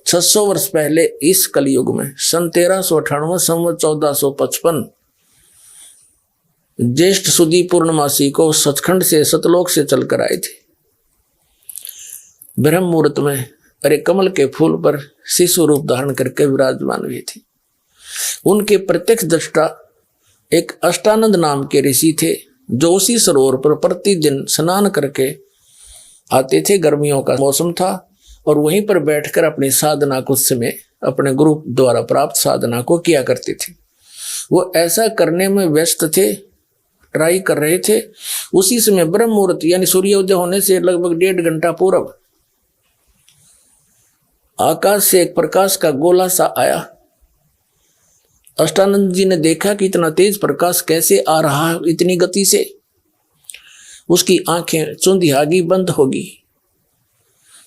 600 वर्ष पहले इस कलयुग में सन 1398 संवत 1455 ज्येष्ठ सुदी पूर्णमासी को सचखंड से, सतलोक से चलकर आए थे। ब्रह्म मुहूर्त में अरे कमल के फूल पर शिशु रूप धारण करके विराजमान हुए थे। उनके प्रत्यक्ष दृष्टा एक अष्टानंद नाम के ऋषि थे, जो उसी सरोवर पर प्रतिदिन स्नान करके आते थे। गर्मियों का मौसम था और वहीं पर बैठकर अपनी साधना को, उस समय अपने गुरु द्वारा प्राप्त साधना को किया करते थे। वो ऐसा करने में व्यस्त थे, ट्राई कर रहे थे। उसी समय ब्रह्म मुहूर्त यानी सूर्योदय होने से लगभग 1.5 घंटा पूर्व आकाश से एक प्रकाश का गोला सा आया। अष्टानंद जी ने देखा कि इतना तेज प्रकाश कैसे आ रहा है, इतनी गति से। उसकी आंखें चुंधियागी, बंद होगी।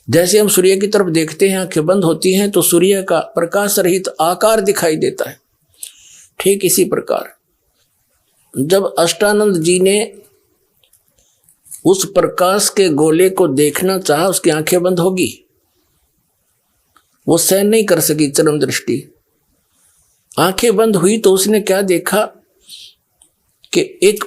जैसे हम सूर्य की तरफ देखते हैं, आंखें बंद होती हैं तो सूर्य का प्रकाश रहित आकार दिखाई देता है। ठीक इसी प्रकार जब अष्टानंद जी ने उस प्रकाश के गोले को देखना चाहा, उसकी आंखें बंद होगी, वो सहन नहीं कर सकी चरम दृष्टि। आंखें बंद हुई तो उसने क्या देखा कि एक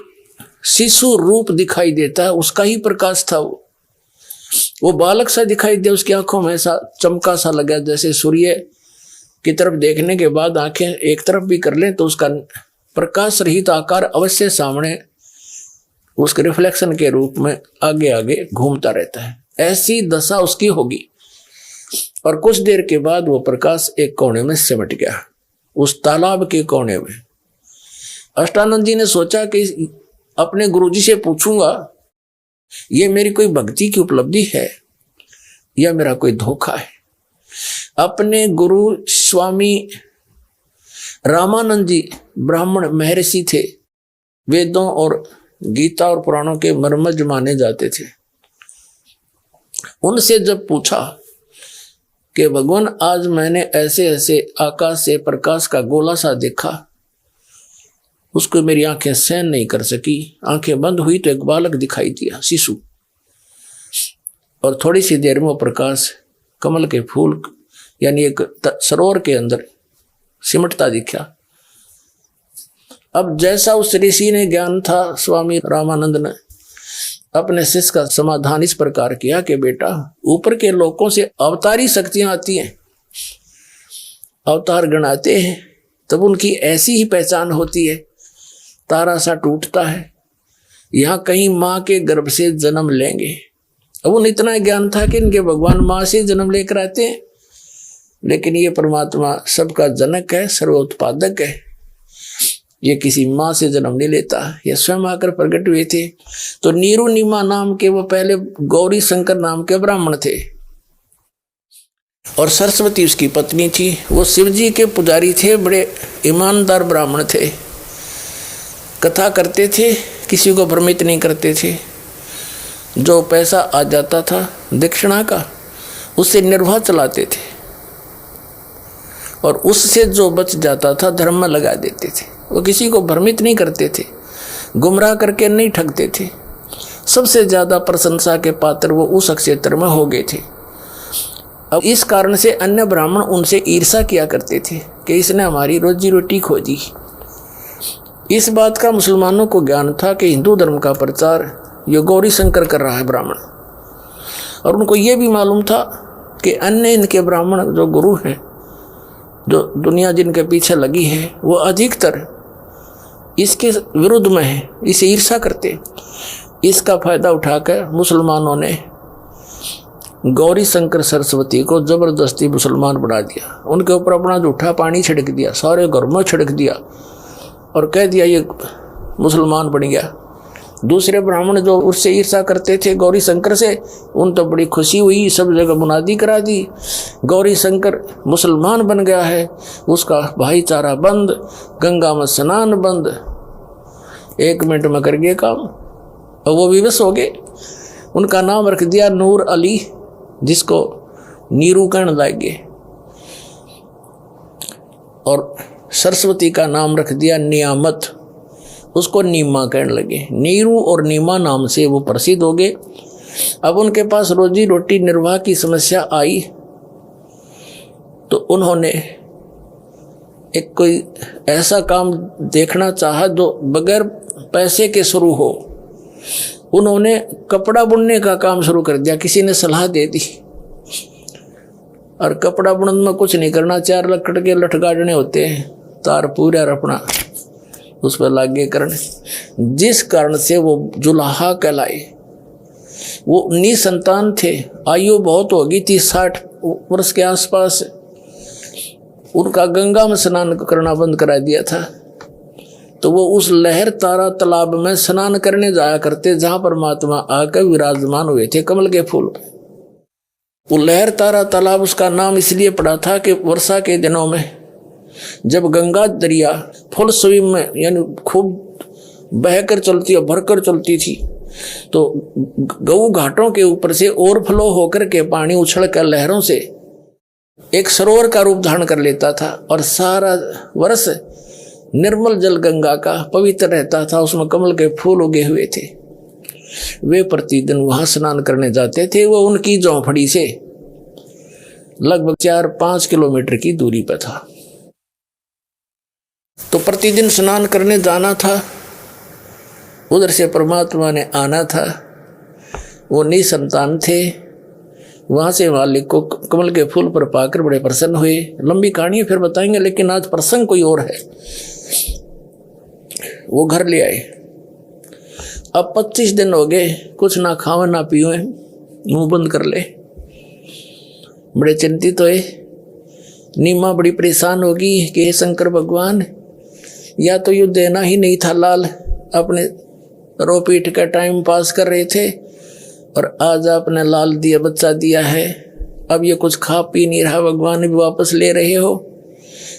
शिशु रूप दिखाई देता है, उसका ही प्रकाश था। वो बालक सा दिखाई दिया, उसकी आंखों में ऐसा चमका सा लगा, जैसे सूर्य की तरफ देखने के बाद आंखें एक तरफ भी कर लें तो उसका प्रकाश रहित आकार अवश्य सामने उसके रिफ्लेक्शन के रूप में आगे आगे घूमता रहता है। ऐसी दशा उसकी होगी। और कुछ देर के बाद वो प्रकाश एक कोने में सिमट गया, उस तालाब के कोने में। अष्टानंद जी ने सोचा कि अपने गुरुजी से पूछूंगा ये मेरी कोई भक्ति की उपलब्धि है या मेरा कोई धोखा है। अपने गुरु स्वामी रामानंद जी ब्राह्मण महर्षि थे, वेदों और गीता और पुराणों के मर्मज्ञ माने जाते थे। उनसे जब पूछा कि भगवान आज मैंने ऐसे ऐसे आकाश से प्रकाश का गोला सा देखा, उसको मेरी आंखें सहन नहीं कर सकी, आंखें बंद हुई तो एक बालक दिखाई दिया, शिशु, और थोड़ी सी देर में वो प्रकाश कमल के फूल यानी एक सरोवर के अंदर सिमटता दिखा। अब जैसा उस ऋषि ने ज्ञान था, स्वामी रामानंद ने अपने शिष्य का समाधान इस प्रकार किया कि बेटा, ऊपर के लोकों से अवतारी शक्तियां आती हैं, अवतार गणाते हैं, तब उनकी ऐसी ही पहचान होती है, तारा सा टूटता है, यहाँ कहीं माँ के गर्भ से जन्म लेंगे। अब उन्हें इतना ज्ञान था कि इनके भगवान माँ से जन्म लेकर आते हैं, लेकिन ये परमात्मा सबका जनक है, सर्वोत्पादक है, ये किसी माँ से जन्म नहीं लेता, ये स्वयं आकर प्रकट हुए थे। तो नीरू नीमा नाम के वो पहले गौरी शंकर नाम के ब्राह्मण थे, और सरस्वती उसकी पत्नी थी। वो शिवजी के पुजारी थे, बड़े ईमानदार ब्राह्मण थे, कथा करते थे, किसी को भ्रमित नहीं करते थे। जो पैसा आ जाता था दक्षिणा का, उससे निर्वाह चलाते थे, और उससे जो बच जाता था धर्म में लगा देते थे। वो किसी को भ्रमित नहीं करते थे, गुमराह करके नहीं ठगते थे। सबसे ज्यादा प्रशंसा के पात्र वो उस क्षेत्र में हो गए थे। अब इस कारण से अन्य ब्राह्मण उनसे ईर्ष्या किया करते थे कि इसने हमारी रोजी रोटी खो दी। इस बात का मुसलमानों को ज्ञान था कि हिंदू धर्म का प्रचार ये गौरी शंकर कर रहा है ब्राह्मण, और उनको ये भी मालूम था कि अन्य इनके ब्राह्मण जो गुरु हैं, जो दुनिया जिनके पीछे लगी है, वो अधिकतर इसके विरुद्ध में है, इसे ईर्ष्या करते। इसका फायदा उठाकर मुसलमानों ने गौरी शंकर सरस्वती को जबरदस्ती मुसलमान बना दिया, उनके ऊपर अपना जूठा पानी छिड़क दिया, सारे घर में छिड़क दिया, और कह दिया ये मुसलमान बन गया। दूसरे ब्राह्मण जो उससे ईर्ष्या करते थे गौरी शंकर से, उन तो बड़ी खुशी हुई, सब जगह मुनादी करा दी, गौरी शंकर मुसलमान बन गया है, उसका भाईचारा बंद, गंगा में स्नान बंद। 1 मिनट में कर गए काम, और वो विवश हो गए। उनका नाम रख दिया नूर अली, जिसको नीरू कहने लगे, और सरस्वती का नाम रख दिया नियामत, उसको नीमा कहने लगे। नीरू और नीमा नाम से वो प्रसिद्ध हो गए। अब उनके पास रोजी रोटी निर्वाह की समस्या आई, तो उन्होंने एक कोई ऐसा काम देखना चाहा जो बगैर पैसे के शुरू हो। उन्होंने कपड़ा बुनने का काम शुरू कर दिया, किसी ने सलाह दे दी। और कपड़ा बुनने में कुछ नहीं करना, 4 लकड़ के लठ गाड़ने होते हैं, तार पूरा अपना उस पर लागे करने, जिस कारण से वो जुलाहा कहलाए। वो निसंतान थे, आयु बहुत हो गई थी, 60 वर्ष के आसपास। उनका गंगा में स्नान करना बंद करा दिया था, तो वो उस लहर तारा तालाब में स्नान करने जाया करते, जहां परमात्मा आकर विराजमान हुए थे कमल के फूल पे। वो लहर तारा तालाब उसका नाम इसलिए पड़ा था कि वर्षा के दिनों में जब गंगा दरिया फुल स्विम में यानी खूब बहकर चलती और भरकर चलती थी, तो गऊ घाटों के ऊपर से ओवरफ्लो होकर के पानी उछल कर लहरों से एक सरोवर का रूप धारण कर लेता था, और सारा वर्ष निर्मल जल गंगा का पवित्र रहता था, उसमें कमल के फूल उगे हुए थे। वे प्रतिदिन वहां स्नान करने जाते थे। वो उनकी झोंपड़ी से लगभग 4-5 किलोमीटर की दूरी पर था, तो प्रतिदिन स्नान करने जाना था, उधर से परमात्मा ने आना था। वो निसंतान थे, वहां से मालिक को कमल के फूल पर पाकर बड़े प्रसन्न हुए। लंबी कहानी फिर बताएंगे, लेकिन आज प्रसंग कोई और है। वो घर ले आए। अब 25 दिन हो गए, कुछ ना खावे ना पीवे, मुंह बंद कर ले। बड़े चिंतित हुए। नीमा बड़ी परेशान होगी कि हे शंकर भगवान, या तो यू देना ही नहीं था लाल, अपने रो पीट का टाइम पास कर रहे थे, और आज आपने लाल दिया, बच्चा दिया है, अब ये कुछ खा पी नहीं रहा, भगवान भी वापस ले रहे हो।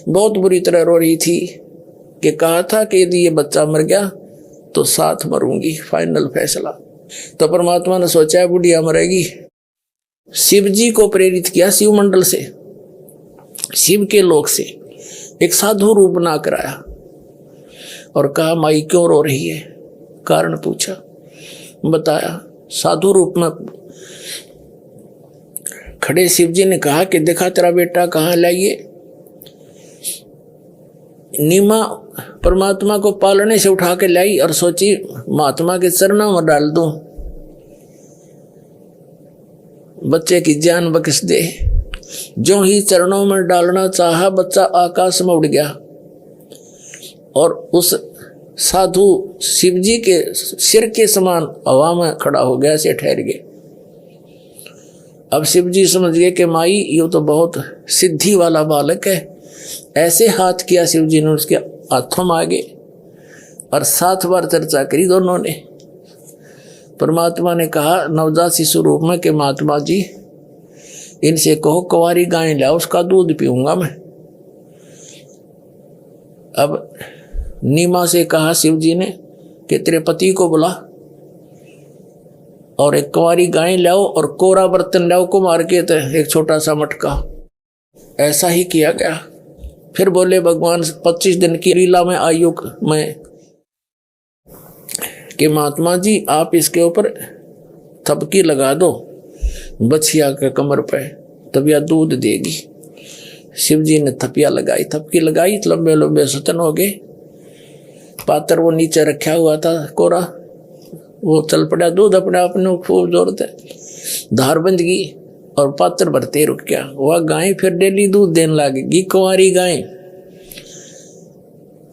बहुत बुरी तरह रो रही थी कि कहा था कि यदि ये बच्चा मर गया तो साथ मरूंगी, फाइनल फैसला। तो परमात्मा ने सोचा बुढ़िया मरेगी। शिव जी को प्रेरित किया, शिव मंडल से, शिव के लोक से एक साधु रूप बना कराया और कहा माई क्यों रो रही है, कारण पूछा, बताया। साधु रूप में खड़े शिव जी ने कहा कि देखा तेरा बेटा कहाँ लाइए। नीमा परमात्मा को पालने से उठा के लाई और सोची महात्मा के चरणों में डाल दूं, बच्चे की जान बख्श दे। जो ही चरणों में डालना चाहा, बच्चा आकाश में उड़ गया और उस साधु शिव जी के सिर के समान हवा में खड़ा हो गया, से ठहर गए। अब शिव जी समझ गए कि माई ये तो बहुत सिद्धि वाला बालक है। ऐसे हाथ किया शिव जी ने उसके हाथों में आगे और 7 बार चर्चा करी दोनों ने। परमात्मा ने कहा नवजात शिशु रूप में कि महात्मा जी इनसे कहो कुंवारी गाय लाओ, उसका दूध पीऊंगा मैं। अब नीमा से कहा शिव जी ने कि तेरे पति को बुला और एक कुंवारी गाय लाओ और कोरा बर्तन लाओ को मार के, एक छोटा सा मटका। ऐसा ही किया गया। फिर बोले भगवान 25 दिन की लीला में आयु में कि महात्मा जी आप इसके ऊपर थपकी लगा दो बछिया के कमर पे, तब यह दूध देगी। शिव जी ने थपिया लगाई, थपकी लगाई, लंबे लंबे सतन हो गए। पात्र वो नीचे रखा हुआ था कोरा, वो चल पड़ा, दूध अपने आप ने खूब जोर से धार बंध गई और पात्र भरते रुक गया। वह गाय फिर डेली दूध देने लगेगी, कुंवारी गाय।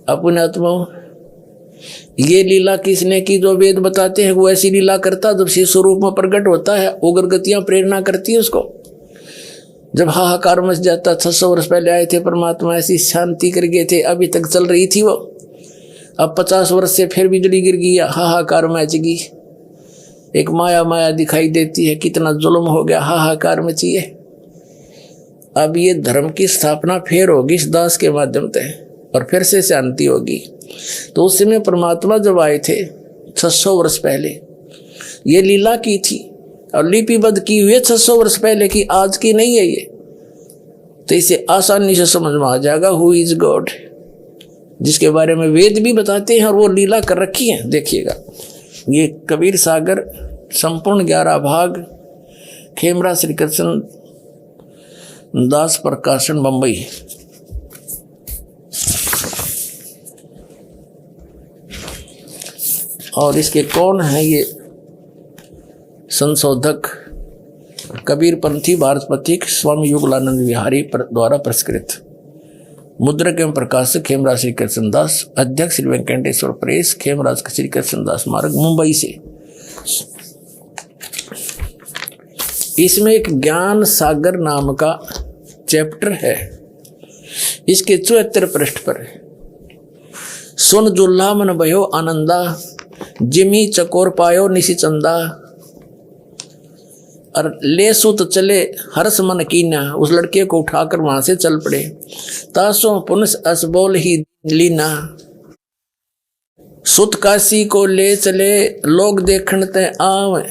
अपने आत्मा ये लीला किसने की जो वेद बताते हैं, वो ऐसी लीला करता जब शिशु रूप में प्रकट होता है, उग्र गतियां प्रेरणा करती है उसको। जब हाहाकार मच जाता, 600 वर्ष पहले आए थे परमात्मा, ऐसी शांति कर गए थे, अभी तक चल रही थी वो। अब 50 वर्ष से फिर बिजली गिर गई, हाहाकार मच गई, एक माया माया दिखाई देती है, कितना जुल्म हो गया, हाहाकार मचिए। अब ये धर्म की स्थापना फिर होगी इस दास के माध्यम से और फिर से शांति होगी। तो उस समय परमात्मा जब आए थे 600 वर्ष पहले, ये लीला की थी और लिपिबद्ध की हुई 600 वर्ष पहले की, आज की नहीं है ये। तो इसे आसानी से समझ में आ जाएगा हु इज गॉड, जिसके बारे में वेद भी बताते हैं और वो लीला कर रखी है। देखिएगा ये कबीर सागर संपूर्ण 11 भाग, खेमरा श्री कृष्ण दास प्रकाशन बंबई। और इसके कौन है ये संशोधक? कबीर पंथी भारत पथिक स्वामी युगलानंद विहारी द्वारा पुरस्कृत। मुद्रक एवं प्रकाशक खेमराज श्री कृष्णदास, अध्यक्ष श्री वेंकटेश्वर प्रेस, खेमराज श्री कृष्णदास मार्ग, मुंबई से। इसमें एक ज्ञान सागर नाम का चैप्टर है, इसके 74 पृष्ठ पर। सुन जुल्हा मन भयो आनंदा, जिमी चकोर पायो निशि चंदा, और ले सुत चले हर्ष मन कीना, उस लड़के को उठाकर वहां से चल पड़े। तासो पुनस असबोल ही लीना, सुत काशी को ले चले, लोग देखण ते आवे,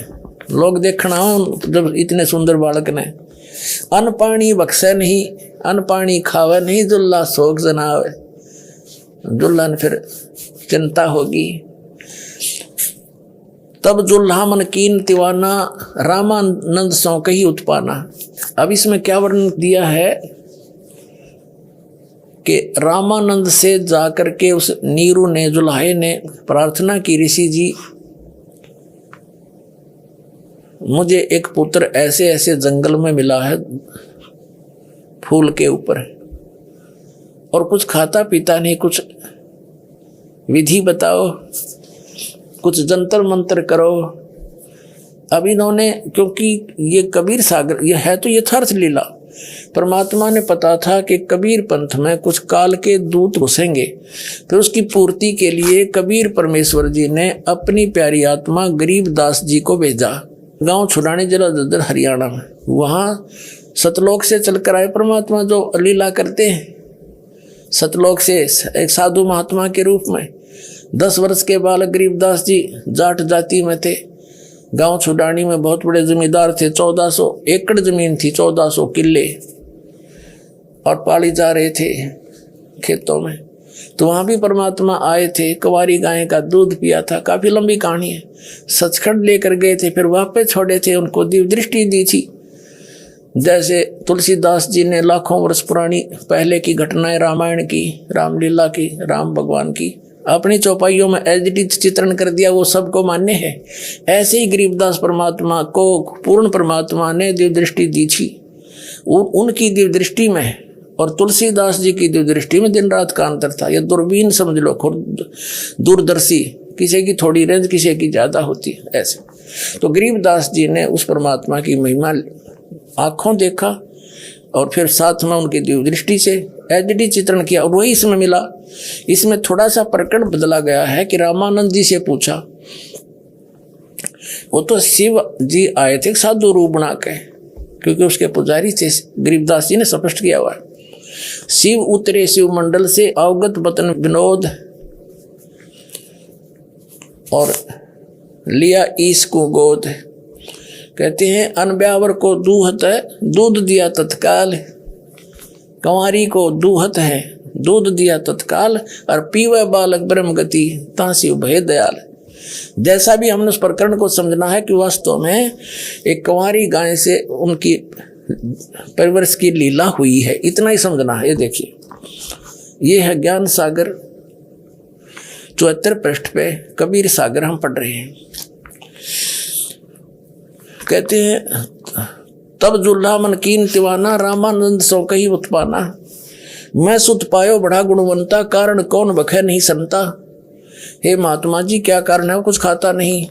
लोग देखण आओ जब इतने सुंदर बालक ने। अन्न पानी बख्शे नहीं, अन्न पानी खावे नहीं, दुल्ला शोक जनावे। दुल्ला ने फिर चिंता होगी। तब जुल्हा मन कीन तिवाना, रामानंद सौ कही उत्पाना। अब इसमें क्या वर्णन दिया है कि रामानंद से जाकर के उस नीरू ने, जुल्हाए ने प्रार्थना की, ऋषि जी मुझे एक पुत्र ऐसे ऐसे जंगल में मिला है फूल के ऊपर, और कुछ खाता पीता नहीं, कुछ विधि बताओ, कुछ जंतर मंत्र करो। अब इन्होंने, क्योंकि ये कबीर सागर ये है तो यथार्थ लीला, परमात्मा ने पता था कि कबीर पंथ में कुछ काल के दूत घुसेंगे, फिर उसकी पूर्ति के लिए कबीर परमेश्वर जी ने अपनी प्यारी आत्मा गरीबदास जी को भेजा। गांव छुड़ाने जिला ददर हरियाणा में, वहाँ सतलोक से चलकर आए परमात्मा जो लीला करते हैं। सतलोक से एक साधु महात्मा के रूप में 10 वर्ष के बालक गरीबदास जी जाट जाति में थे। गांव छुडानी में बहुत बड़े जमींदार थे। 1400 एकड़ जमीन थी, 1400 किले, और पाली जा रहे थे खेतों में। तो वहाँ भी परमात्मा आए थे, कुंवारी गाय का दूध पिया था। काफ़ी लंबी कहानी है। सचखंड लेकर गए थे, फिर वापस छोड़े थे, उनको दिव्य दृष्टि दी थी। जैसे तुलसीदास जी ने लाखों वर्ष पुरानी पहले की घटनाएं रामायण की, रामलीला की, राम भगवान की अपनी चौपाइयों में एडिट चित्रण कर दिया, वो सबको मान्य है। ऐसे ही गरीबदास परमात्मा को पूर्ण परमात्मा ने दिव्य दृष्टि दी थी। उनकी दिव्य दृष्टि में और तुलसीदास जी की दिव्य दृष्टि में दिन रात का अंतर था। यह दूरबीन समझ लो, दूरदर्शी, किसी की थोड़ी रेंज किसी की ज़्यादा होती है। ऐसे तो गरीबदास जी ने उस परमात्मा की महिमा आँखों देखा और फिर साथ में उनकी दिव्य दृष्टि से एडिटी चित्रण किया, और वही इसमें मिला। इसमें थोड़ा सा प्रकरण बदला गया है कि रामानंद जी से पूछा, वो तो शिव जी आए थे साधु रूप बना के, क्योंकि उसके पुजारी थे। गरीबदास जी ने स्पष्ट किया हुआ है, शिव उतरे शिव मंडल से अवगत बतन विनोद, और लिया ईश को गोद। कहते हैं अनब्यावर को दूहत है, दूध दिया तत्काल। कंवारी को दूहत है, दूध दिया तत्काल, और पीवे बालक ब्रह्म गति, तासी भय दयाल। जैसा भी हमने उस प्रकरण को समझना है कि वास्तव में एक कंवारी गाय से उनकी परिवर्ष की लीला हुई है, इतना ही समझना है। ये देखिए, ये है ज्ञान सागर 74 पृष्ठ पे कबीर सागर हम पढ़ रहे हैं। कहते हैं तब जुल्हा मन कीन तिवाना, रामानंद सो कही उत्पाना। मैं सुत पायो बड़ा गुणवंता, कारण कौन बखे नहीं संता। हे महात्मा जी, क्या कारण है, वो कुछ खाता नहीं।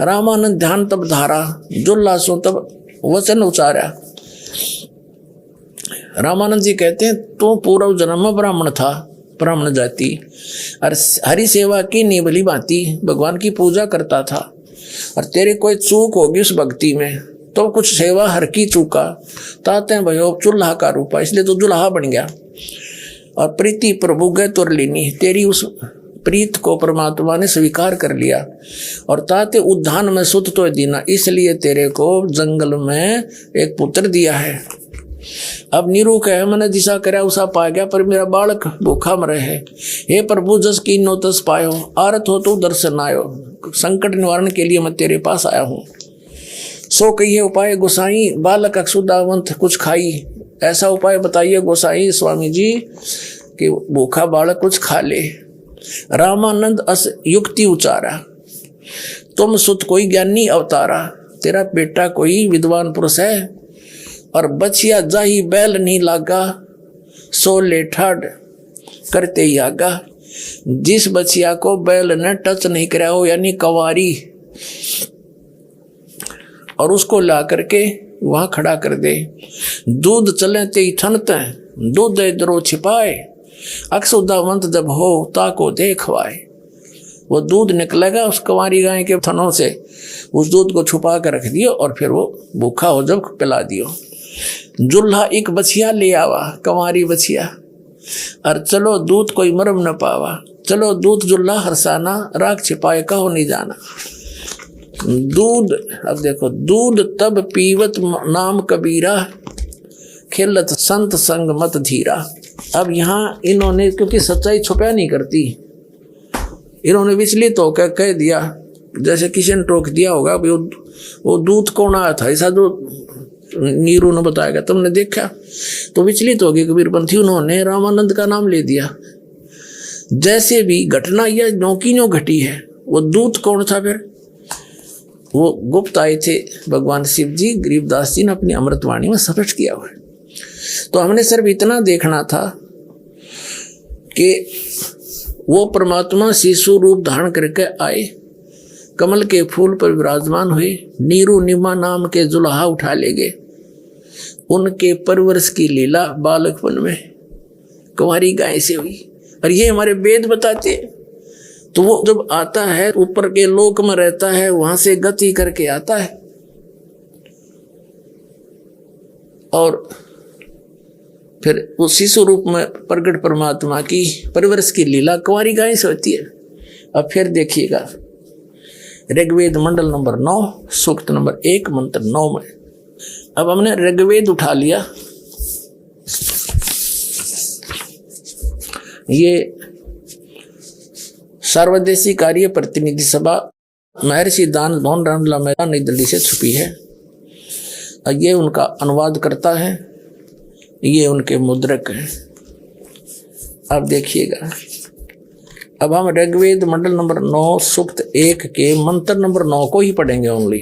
रामानंद ध्यान तब धारा, जुल्हा सो तब वचन उचारा। रामानंद जी कहते हैं तू पूर्व जन्म में ब्राह्मण था, ब्राह्मण जाति, और हरि सेवा की निभली भांति भगवान की पूजा करता था, और तेरे कोई चूक होगी उस भक्ति में तो कुछ सेवा हर की चूका, ताते भयो चूल्हा का रूपा, इसलिए तो जुल्हा बन गया। और प्रीति प्रभु गए तुर लीनी, तेरी उस प्रीत को परमात्मा ने स्वीकार कर लिया, और ताते उद्यान में सुत तो दीना, इसलिए तेरे को जंगल में एक पुत्र दिया है। अब नीरू कहे मैंने दिशा करया उसा पा गया, पर मेरा बालक भूखा मरे है। हे प्रभु जस की नो तस पायो, आरत हो तो दर्शन आयो, संकट निवारण के लिए मैं तेरे पास आया हूँ। सो कहिए उपाय गोसाई, बालक अक्षुदावंत कुछ खाई। ऐसा उपाय बताइए गोसाई स्वामी जी कि भूखा बालक कुछ खा ले। रामानंद अस युक्ति उचारा, तुम सुत कोई ज्ञानी अवतारा, तेरा बेटा कोई विद्वान पुरुष है, और बचिया जाही बैल नहीं लागा, सो ले ठाड करते ही आगा। जिस बचिया को बैल ने टच नहीं कराया हो, यानी कंवारी, और उसको ला करके वहां खड़ा कर दे। दूध चले ते ठनते, दूध इधरों छिपाए, अक्षुदावंत जब हो ताको देखवाए। वो दूध निकलेगा उस कंवारी गाय के थनों से, उस दूध को छुपा कर रख दियो, और फिर वो भूखा हो जब पिला दियो। जुल्हा एक बछिया ले आवा, कंवारी बछिया, और चलो दूध कोई मरम न पावा। चलो दूध जुल्हा हरसाना, राख छिपाए कहो नहीं जाना। दूध, अब देखो, दूध तब पीवत नाम कबीरा, खिलत संत संग मत धीरा। अब यहाँ इन्होंने, क्योंकि सच्चाई छुपा नहीं करती, इन्होंने विचलित होकर कह दिया, जैसे किसी ने टोक दिया होगा वो दूध कौन आया था, ऐसा जो नीरू ने बताया, तुमने देखा, तो विचलित हो गए कबीरपंथी, उन्होंने रामानंद का नाम ले दिया। जैसे भी घटना यह नौकी नो घटी है, वो दूत कौन था, फिर वो गुप्त आए थे भगवान शिव जी, गरीबदास जी ने अपनी अमृतवाणी में स्पष्ट किया हुआ है। तो हमने सिर्फ इतना देखना था कि वो परमात्मा शिशु रूप धारण करके आए, कमल के फूल पर विराजमान हुए, नीरू निमा नाम के जुल्हा उठा ले गए। उनके परवरिश की लीला बालकपन में कुंवारी गाय से हुई, और ये हमारे वेद बताते हैं। तो वो जब आता है ऊपर के लोक में रहता है, वहां से गति करके आता है और फिर वो शिशु रूप में प्रकट परमात्मा की परवरिश की लीला कुंवारी गाय से होती है। अब फिर देखिएगा ऋग्वेद मंडल नंबर 9 सूक्त नंबर 1 मंत्र 9 में। अब हमने ऋग्वेद उठा लिया, ये सर्वदेशी कार्य प्रतिनिधि सभा महर्षि दान भवन रामला मैदान नई दिल्ली से छुपी है। ये उनका अनुवाद करता है, ये उनके मुद्रक हैं। अब देखिएगा, अब हम ऋग्वेद मंडल नंबर 9 सूक्त 1 के मंत्र नंबर 9 को ही पढ़ेंगे ओनली।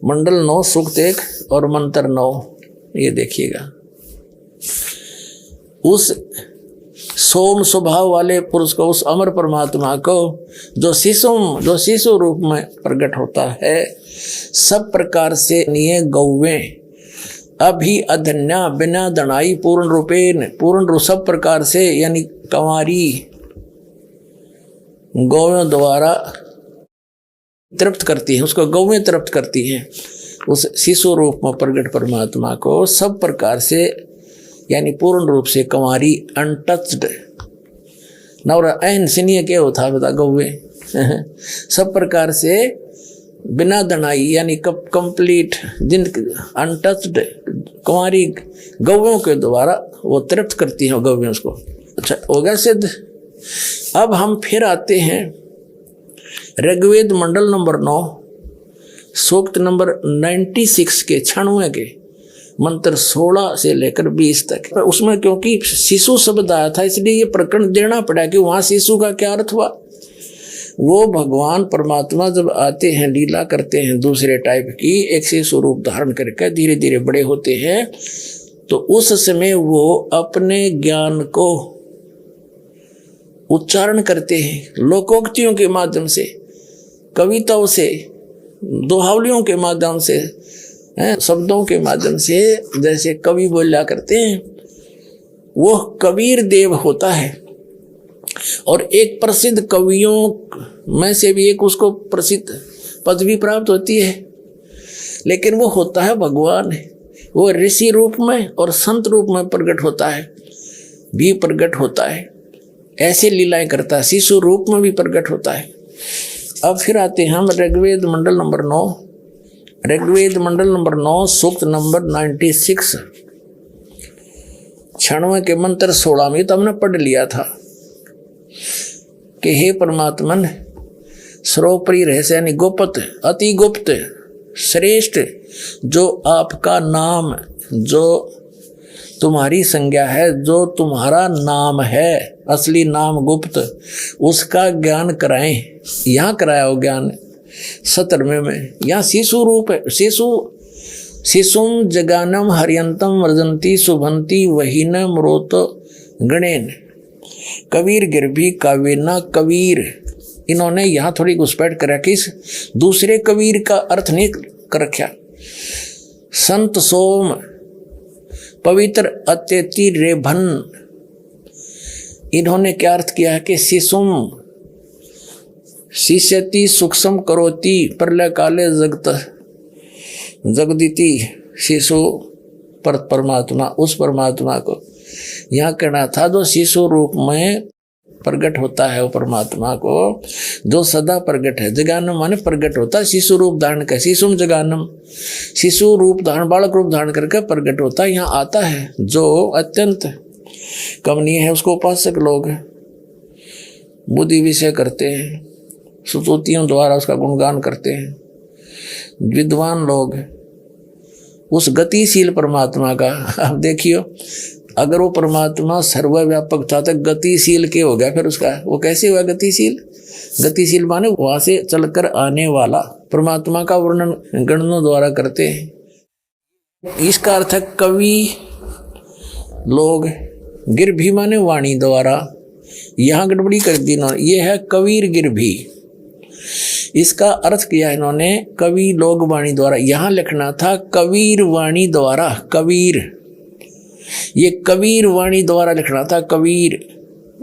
मंडल 9 सूक्त 1 और मंत्र 9, ये देखिएगा। उस सोम स्वभाव वाले पुरुष को, उस अमर परमात्मा को जो शिशु रूप में प्रकट होता है, सब प्रकार से निये गौवें अभी अधन्या बिना दणाई पूर्ण रूप सब प्रकार से यानी कंवारी गौवें द्वारा तृप्त करती है, उसको गौवें तृप्त करती हैं। उस शिशु रूप में प्रकट परमात्मा को सब प्रकार से यानी पूर्ण रूप से कंवारी अनटच्ड नवरा ऐन सिनिय क्या होता है बता गौवे सब प्रकार से बिना दनाई यानी कंप्लीट जिन अनटच्ड कुंवारी गौवों के द्वारा वो तृप्त करती हैं गौवें उसको। अच्छा हो गया सिद्ध। अब हम फिर आते हैं ऋग्वेद मंडल नंबर 9 सूक्त नंबर 96 के 96 के मंत्र 16 से लेकर 20 तक। उसमें क्योंकि शिशु शब्द आया था इसलिए ये प्रकरण देना पड़ा कि वहाँ शिशु का क्या अर्थ हुआ। वो भगवान परमात्मा जब आते हैं लीला करते हैं दूसरे टाइप की, एक शिशु रूप धारण करके धीरे धीरे बड़े होते हैं, तो उस समय वो अपने ज्ञान को उच्चारण करते हैं लोकोक्तियों के माध्यम से, कविताओं से, दोहावलियों के माध्यम से, शब्दों के माध्यम से, जैसे कवि बोला करते हैं। वो कबीर देव होता है और एक प्रसिद्ध कवियों में से भी एक उसको प्रसिद्ध पदवी प्राप्त होती है, लेकिन वो होता है भगवान। वो ऋषि रूप में और संत रूप में प्रकट होता है, भी प्रकट होता है, ऐसे लीलाएं करता है, शिशु रूप में भी प्रकट होता है। अब फिर आते हैं हम ऋग्वेद मंडल नंबर 9, ऋग्वेद मंडल नंबर 9 सूक्त नंबर 96 96 के मंत्र 16 में तो हमने पढ़ लिया था कि हे परमात्मन सर्वोपरि रहस्य यानी गुप्त अति गुप्त श्रेष्ठ जो आपका नाम, जो तुम्हारी संज्ञा है, जो तुम्हारा नाम है, असली नाम गुप्त, उसका ज्ञान कराएं। यहाँ कराया हो ज्ञान 17वें में। यहाँ शिशु रूप है, शिशुम जगानम हरियंतम वर्जंती शुभंती वहीन मरोत गणेन कबीर गिरभी कावेना कबीर। इन्होंने यहाँ थोड़ी घुसपैठ कर रखी, दूसरे कबीर का अर्थ नहीं कर रखा। संत सोम पवित्र अत्यति रेभन, इन्होंने क्या अर्थ किया है कि शिशुम शिष्यति सूक्ष्म करोति प्रलय काले जगत जगदिति शिशु पर परमात्मा, उस परमात्मा को यहाँ कहना था जो शिशु रूप में प्रकट होता है, वो परमात्मा को जो सदा प्रकट है। जगानम माने प्रकट होता है, शिशु रूप धारण कर, शिशुम जगानम, शिशु रूप धारण बालक रूप धारण करके प्रकट होता है, यहाँ आता है जो अत्यंत कमनीय है। उसको उपासक लोग बुद्धि विषय करते हैं, स्तुतियों द्वारा उसका गुणगान करते हैं। विद्वान लोग उस गतिशील परमात्मा का, अब देखियो अगर वो परमात्मा सर्वव्यापक था तो गतिशील के हो गया, फिर उसका वो कैसे हुआ गतिशील? गतिशील माने वहां से चलकर आने वाला। परमात्मा का वर्णन गणों द्वारा करते हैं। इसका अर्थ है कवि लोग, गिरभी माने वाणी द्वारा, यहाँ गड़बड़ी कर दी ना, ये है कबीर गिरभी। इसका अर्थ किया इन्होंने कवि लोग वाणी द्वारा, यहां लिखना था कबीर वाणी द्वारा, कबीर, ये कबीर वाणी द्वारा लिखना था, कबीर,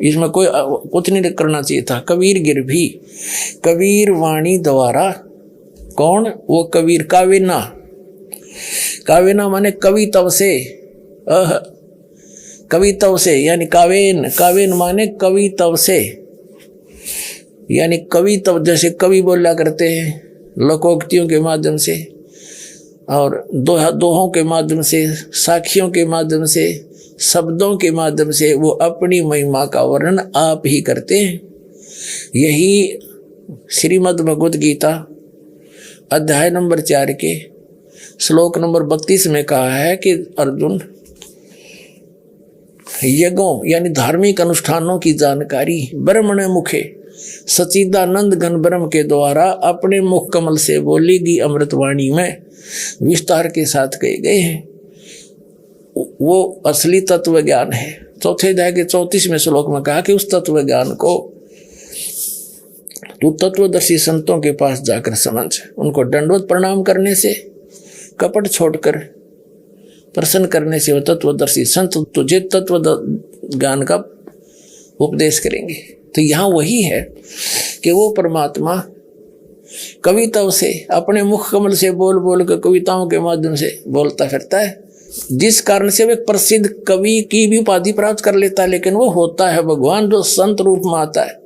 इसमें कोई कुछ नहीं करना चाहिए था, कबीर गिर भी, कबीर वाणी द्वारा, कौन, वो कबीर, कावेना, कावेना माने कवितव से, कवितव से यानी कावेन, कावेन माने कवितव से, यानी कवितव, जैसे कवि बोला करते हैं लोकोक्तियों के माध्यम से और दोहों के माध्यम से, साखियों के माध्यम से, शब्दों के माध्यम से वो अपनी महिमा का वर्णन आप ही करते हैं। यही श्रीमद् भगवत गीता अध्याय नंबर 4 के श्लोक नंबर 32 में कहा है कि अर्जुन, यज्ञों यानी धार्मिक अनुष्ठानों की जानकारी ब्रह्मण मुखे सच्चिदानंद घन ब्रह्म के द्वारा अपने मुख कमल से बोली गई अमृतवाणी में विस्तार के साथ कहे गए हैं। वो असली तत्व ज्ञान है। चौथे अध्याय के 34वें श्लोक में कहा कि उस तत्व ज्ञान को तू तत्वदर्शी संतों के पास जाकर समझ, उनको दंडवत प्रणाम करने से, कपट छोड़कर प्रसन्न करने से वो तत्वदर्शी संत तुझे तत्व ज्ञान का उपदेश करेंगे। तो यहाँ वही है कि वो परमात्मा कविताओं से, अपने मुख कमल से बोल बोल कर कविताओं के माध्यम से बोलता फिरता है, जिस कारण से वो प्रसिद्ध कवि की भी उपाधि प्राप्त कर लेता है। लेकिन वो होता है भगवान जो संत रूप में आता है,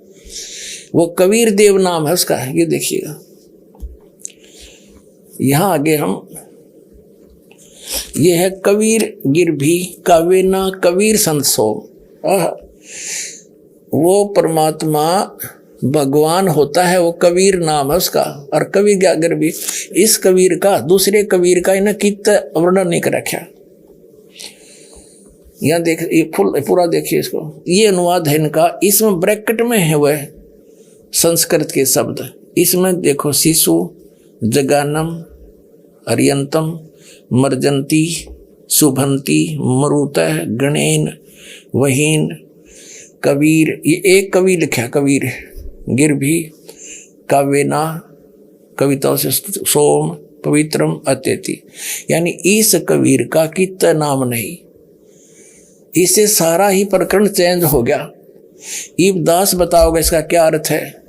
वो कबीर देव नाम है उसका। ये देखिएगा यहाँ आगे हम, ये है कबीर गिर भी कावेना कबीर संत सोम। वो परमात्मा भगवान होता है, वो कबीर नाम है उसका। और कबीर गिर भी, इस कबीर का दूसरे कबीर का इन्हें कित वर्णन नहीं कर रखा। यहाँ देख, ये फुल पूरा देखिए इसको, ये अनुवाद है इनका। इसमें ब्रैकेट में है वह संस्कृत के शब्द। इसमें देखो, शिशु, जगानम, अर्यंतम, मर्जंती, शुभंती, मरुतः, गणेन, वहीन, कबीर, ये एक कवि लिखा कबीर गिर भी कावेना कविताओं से सोम पवित्रम अत्यति, यानी इस कबीर का कित नाम नहीं। इससे सारा ही प्रकरण चेंज हो गया। ईबदास बताओगे इसका क्या अर्थ है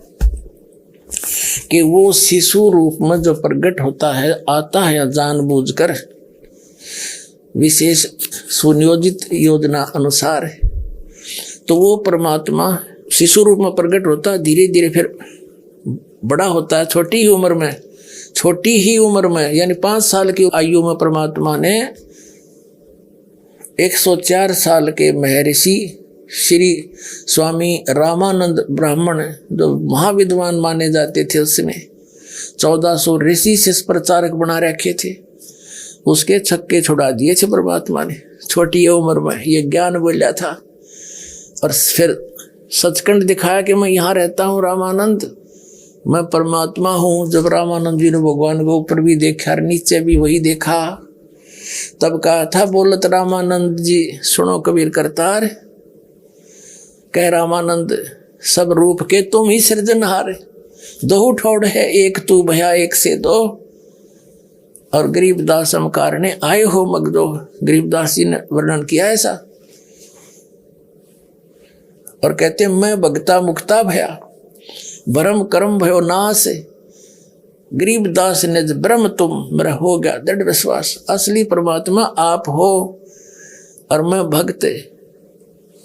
कि वो शिशु रूप में जो प्रकट होता है, आता है जानबूझकर विशेष सुनियोजित योजना अनुसार, तो वो परमात्मा शिशु रूप में प्रकट होता है, धीरे धीरे फिर बड़ा होता है। छोटी ही उम्र में यानी 5 साल की आयु में परमात्मा ने 104 साल के महर्षि श्री स्वामी रामानंद ब्राह्मण, जो महाविद्वान माने जाते थे, उसमें 1400 ऋषि से प्रचारक बना रखे थे, उसके छक्के छुड़ा दिए थे परमात्मा ने छोटी उम्र में। ये ज्ञान बोला था और फिर सचखंड दिखाया कि मैं यहाँ रहता हूँ रामानंद, मैं परमात्मा हूँ। जब रामानंद जी ने भगवान को ऊपर भी देखा और नीचे भी वही देखा, तब कहा था, बोलत रामानंद जी सुनो कबीर करतार, कह रामानंद सब रूप के तुम ही सृजनहार, दो ठोड़ है एक तू भया एक से दो। और गरीबदास समकार ने आए हो मगदो, गरीबदास जी ने वर्णन किया ऐसा, और कहते मैं भगता मुक्ता भया, भरम कर्म भयो नाश। गरीबदास ने ब्रह्म तुम, मेरा हो गया दृढ़ विश्वास, असली परमात्मा आप हो और मैं भक्त,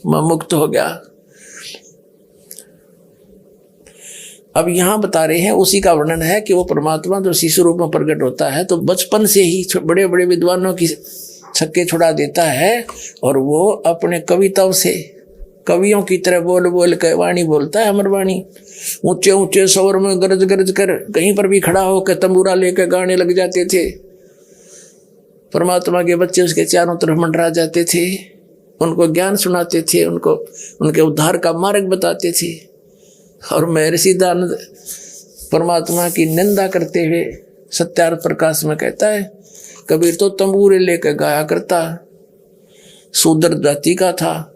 मैं मुक्त हो गया। अब यहाँ बता रहे हैं उसी का वर्णन है कि वो परमात्मा जो शिशु रूप में प्रकट होता है, तो बचपन से ही बड़े बड़े विद्वानों की छक्के छुड़ा देता है, और वो अपने कविताओं से कवियों की तरह बोल बोल कर वाणी बोलता है, अमर वाणी। ऊंचे ऊंचे स्वर में गरज गरज कर कहीं पर भी खड़ा होकर तंबूरा लेकर गाने लग जाते थे। परमात्मा के बच्चे उसके चारों तरफ मंडरा जाते थे, उनको ज्ञान सुनाते थे, उनको उनके उद्धार का मार्ग बताते थे। और महर्षि दानंद परमात्मा की निंदा करते हुए सत्यार्थ प्रकाश में कहता है, कबीर तो तंबूरे लेकर गाया करता, शूद्र जाति का था,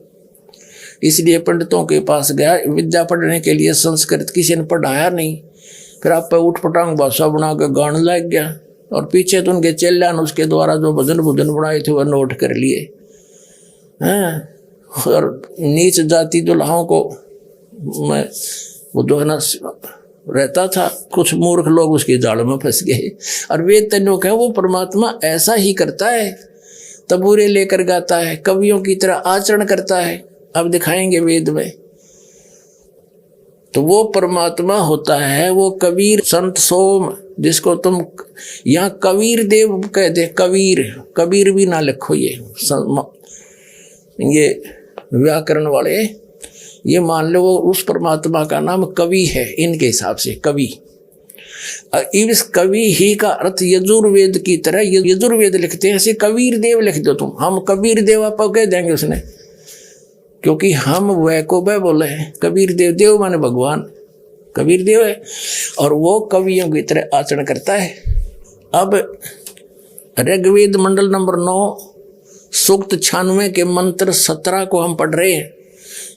इसलिए पंडितों के पास गया विद्या पढ़ने के लिए। संस्कृत किसी ने पढ़ाया नहीं, फिर आप पे उठ पटांग भाषा बना के गाने लग गया, और पीछे तो उनके चेल्यान उसके द्वारा जो भजन बनाए थे वह नोट कर लिए हैं। और नीच जाति दुल्हाओं को मैं वो जो है ना रहता था, कुछ मूर्ख लोग उसके जाल में फंस गए। और वेद तन्यों का वो परमात्मा ऐसा ही करता है, तबूरे लेकर गाता है, कवियों की तरह आचरण करता है। अब दिखाएंगे वेद में। तो वो परमात्मा होता है वो कबीर संत सोम, जिसको तुम यहाँ कबीर देव कहते। कबीर भी ना लिखो, ये व्याकरण वाले ये मान लो वो उस परमात्मा का नाम कवि है इनके हिसाब से, कवि। इस कवि ही का अर्थ यजुर्वेद की तरह यजुर्वेद लिखते हैं, ऐसे कबीर देव लिख दो तुम। हम कबीर देव आप कह देंगे उसने, क्योंकि हम वह को वह बोले हैं। कबीर देव, देव माने भगवान, कबीर देव है और वो कवियों की तरह आचरण करता है। अब ऋग्वेद मंडल नंबर 9 सूक्त 96 के मंत्र 17 को हम पढ़ रहे हैं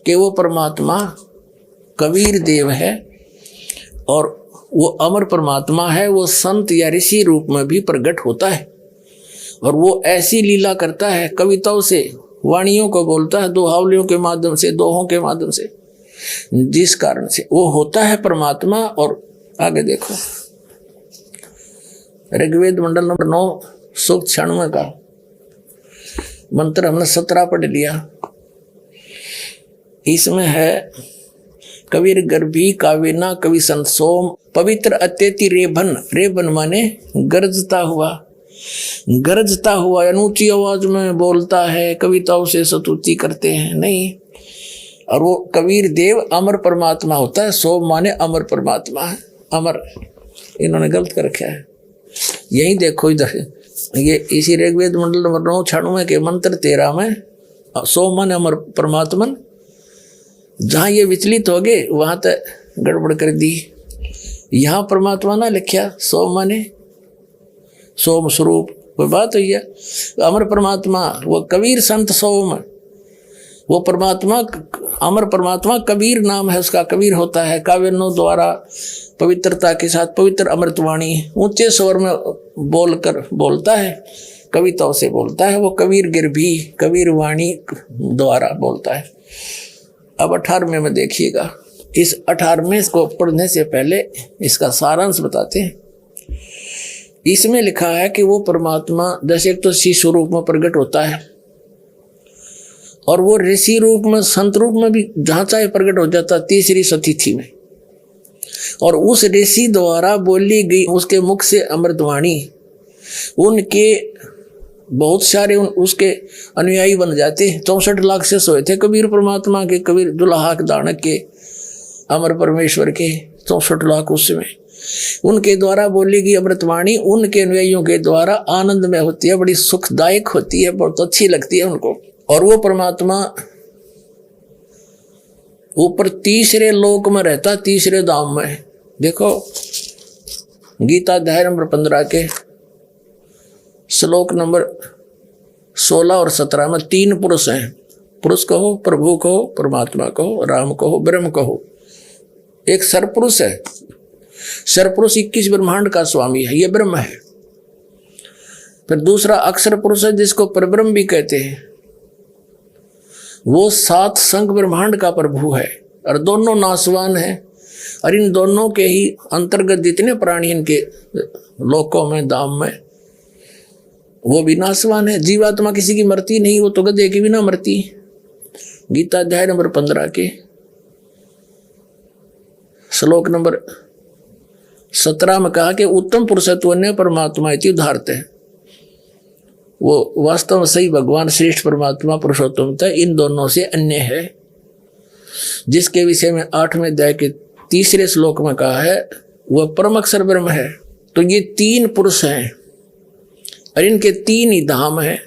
कि वो परमात्मा कबीर देव है और वो अमर परमात्मा है। वो संत या ऋषि रूप में भी प्रकट होता है और वो ऐसी लीला करता है, कविताओं से, वाणियों को बोलता है, दोहावलियों के माध्यम से, दोहों के माध्यम से, जिस कारण से वो होता है परमात्मा। और आगे देखो ऋग्वेद मंडल नंबर 9 सूक्त 96 का मंत्र हमने 17 पढ़ लिया। इसमें है कबीर गर्भी काविना कवि संत सोम पवित्र अत्यति रेबन माने गरजता हुआ, अनूठी आवाज में बोलता है, कविताओं से स्तुति करते हैं नहीं। और वो कबीर देव अमर परमात्मा होता है। सोम माने अमर परमात्मा है, अमर। इन्होंने गलत कर रखा है, यही देखो इधर, ये इसी ऋग्वेद मंडल नंबर 9 96 के मंत्र 13 में सोम माने अमर परमात्मन। जहाँ ये विचलित हो गए वहाँ तक गड़बड़ कर दी। यहाँ परमात्मा ना लिखा, सोम माने सोम स्वरूप, कोई बात हुई है। अमर परमात्मा वो कबीर संत सोम, वो परमात्मा अमर परमात्मा कबीर नाम है उसका, कबीर होता है। काव्यों द्वारा पवित्रता के साथ पवित्र अमृतवाणी ऊंचे स्वर में बोलता है, कविताओं से बोलता है। वो कबीर गिरभी कबीर वाणी द्वारा बोलता है। अब 18वें में देखिएगा। इस 18वें को पढ़ने से पहले इसका सारांश बताते हैं। इसमें लिखा है कि वो परमात्मा जैसे एक तो शिशु रूप में प्रकट होता है और वो ऋषि रूप में, संत रूप में भी जहाँ चाहे प्रकट हो जाता, तीसरी सतिथि में। और उस ऋषि द्वारा बोली गई उसके मुख से अमृतवाणी उनके बहुत सारे उसके अनुयायी बन जाते हैं। 64 लाख से सोए थे कबीर परमात्मा के, कबीर दुल्हाक दानक के, अमर परमेश्वर के 64 लाख उसमें उनके द्वारा बोली गई अमृतवाणी उनके अनुयायियों के द्वारा आनंद में होती है, बड़ी सुखदायक होती है, बहुत अच्छी लगती है उनको। और वो परमात्मा ऊपर तीसरे लोक में रहता, तीसरे धाम में। देखो गीता अध्याय नंबर 15 के श्लोक नंबर 16 और 17 में 3 पुरुष हैं। पुरुष कहो, प्रभु कहो, परमात्मा कहो, राम कहो, ब्रह्म कहो। एक सरपुरुष है, सरपुरुष 21 ब्रह्मांड का स्वामी है, ये ब्रह्म है। फिर दूसरा अक्षर पुरुष है जिसको परब्रह्म भी कहते हैं, वो 7 संग ब्रह्मांड का प्रभु है और दोनों नासवान हैं। और इन दोनों के ही अंतर्गत जितने प्राणी इनके लोकों में, धाम में, वो भी नासवान है। जीवात्मा किसी की मरती नहीं, वो तो गधे की भी ना मरती। गीता अध्याय नंबर 15 के श्लोक नंबर 17 में कहा कि उत्तम पुरुषत्व ने परमात्मा इति उदाहरते हैं। वो वास्तव में सही भगवान श्रेष्ठ परमात्मा पुरुषोत्तमता इन दोनों से अन्य है, जिसके विषय में 8वें अध्याय के 3 श्लोक में कहा है वह परम अक्षर ब्रह्म है। तो ये 3 पुरुष हैं और इनके 3 ही धाम है।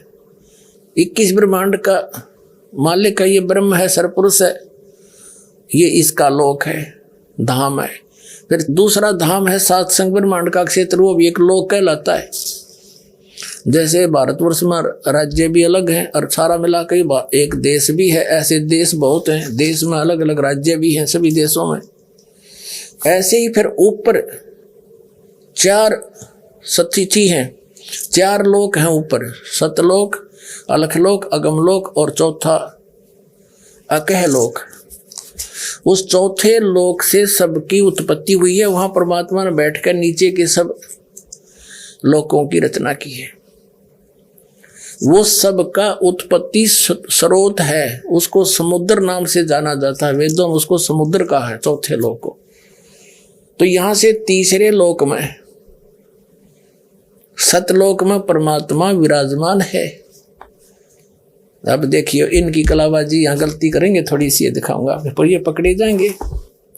21 ब्रह्मांड का मालिक है ये ब्रह्म है, सरपुरुष है, ये इसका लोक है, धाम है। फिर दूसरा धाम है 7 संग ब्रह्मांड का क्षेत्र, वो भी एक लोक कहलाता है। जैसे भारतवर्ष में राज्य भी अलग है और सारा मिला के एक देश भी है, ऐसे देश बहुत हैं, देश में अलग अलग राज्य भी हैं सभी देशों में। ऐसे ही फिर ऊपर 4 सतिथि हैं, 4 लोक हैं ऊपर, सतलोक, अलखलोक, अगमलोक और चौथा अकहलोक। उस चौथे लोक से सबकी उत्पत्ति हुई है। वहां परमात्मा ने बैठकर नीचे के सब लोकों की रचना की है। वो सबका उत्पत्ति स्रोत है, उसको समुद्र नाम से जाना जाता है। वेदों में उसको समुद्र कहा है, चौथे लोक को। तो यहां से तीसरे लोक में, सतलोक में परमात्मा विराजमान है। अब देखिए इनकी कलाबाजी, यहाँ गलती करेंगे थोड़ी सी, ये दिखाऊंगा पर ये पकड़े जाएंगे।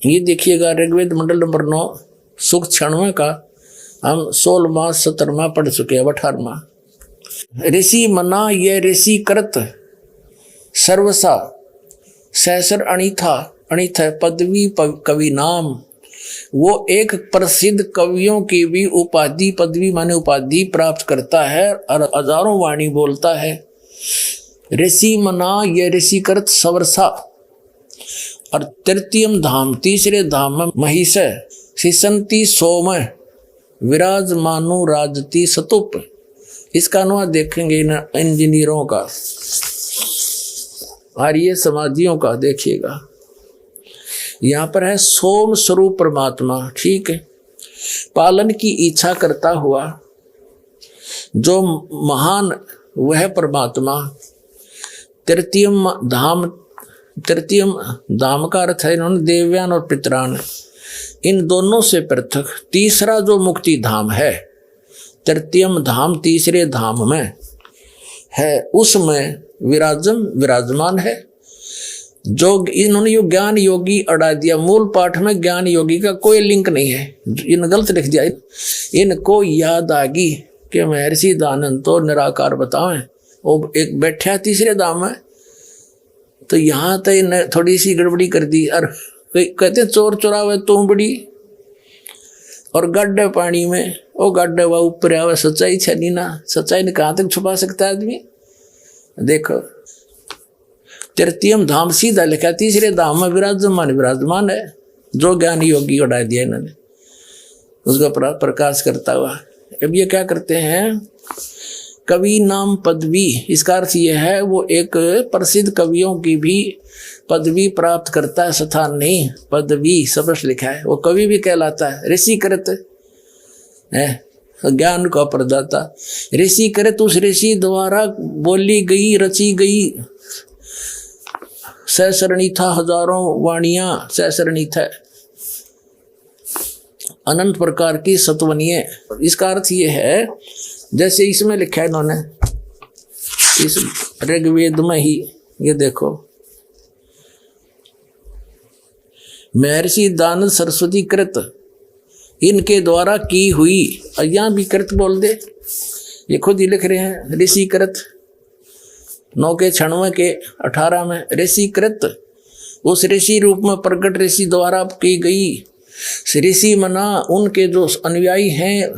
ये देखिएगा ऋग्वेद मंडल नंबर 9 सूक्त 96 का हम 16वां 17वां पढ़ चुके हैं, 18वां। ऋषि मना ये ऋषि करत सर्वसा सहसर अणिथा, अणिथ पदवी कवि नाम। वो एक प्रसिद्ध कवियों की भी उपाधि, पदवी माने उपाधि प्राप्त करता है और हजारों वाणी बोलता है। ऋषि मना ये ऋषि करत सवरसा। और तृतीयम धाम, तीसरे धाम में महिष शिशंती सोम विराजमानु राजती सतुप। इसका अनुवाद देखेंगे इन इंजीनियरों का, आर्य समाजियों का। देखिएगा यहाँ पर है सोम स्वरूप परमात्मा, ठीक है, पालन की इच्छा करता हुआ जो महान वह परमात्मा। तृतीयम धाम का अर्थ है इन्होंने देवयान और पितरान, इन दोनों से पृथक तीसरा जो मुक्ति धाम है, तृतीयम धाम तीसरे धाम में है, उसमें विराजमान है। जो इन्होंने यो ज्ञान योगी अड़ा दिया। मूल पाठ में ज्ञान योगी का कोई लिंक नहीं है, इन गलत लिख दिया। इनको याद आ गई कि महर्षि दानंद तो निराकार बतावें, वो एक बैठा तीसरे धाम में, तो यहाँ तो इन थोड़ी सी गड़बड़ी कर दी। और कहते चोर चुरावे तुम बड़ी, और गड्ढे पानी में वो गड्ढे वह ऊपर आवे, सच्चाई छनी ना, सच्चाई ने कहाँ तक छुपा सकता है आदमी। देखो तृतीयम धाम सीधा लिखा, तीसरे धाम में विराजमान है, जो ज्ञान योगी उड़ा दिया इन्होंने उसका प्रकाश करता हुआ। अब ये क्या करते हैं, कवि नाम पदवी, इसका अर्थ यह है वो एक प्रसिद्ध कवियों की भी पदवी प्राप्त करता है। स्थान नहीं, पदवी स्पष्ट लिखा है। वो कवि भी कहलाता है। ऋषि करत है ज्ञान का प्रदाता। ऋषि करत उस ऋषि द्वारा बोली गई, रची गई सहस्रणी था, हजारों वाणियां सहस्रणी था, अनंत प्रकार की सत्वनीय। इसका अर्थ ये है जैसे इसमें लिखा है इन्होंने, इस ऋग्वेद में ही, ये देखो महर्षि दानंद सरस्वती कृत, इनके द्वारा की हुई। यहाँ भी कृत बोल दे, ये खुद ही लिख रहे हैं। ऋषि कृत 9 के 96 के 18 में ऋषि कृत उस ऋषि रूप में प्रकट ऋषि द्वारा की गई। ऋषि मना उनके जो अनुयायी हैं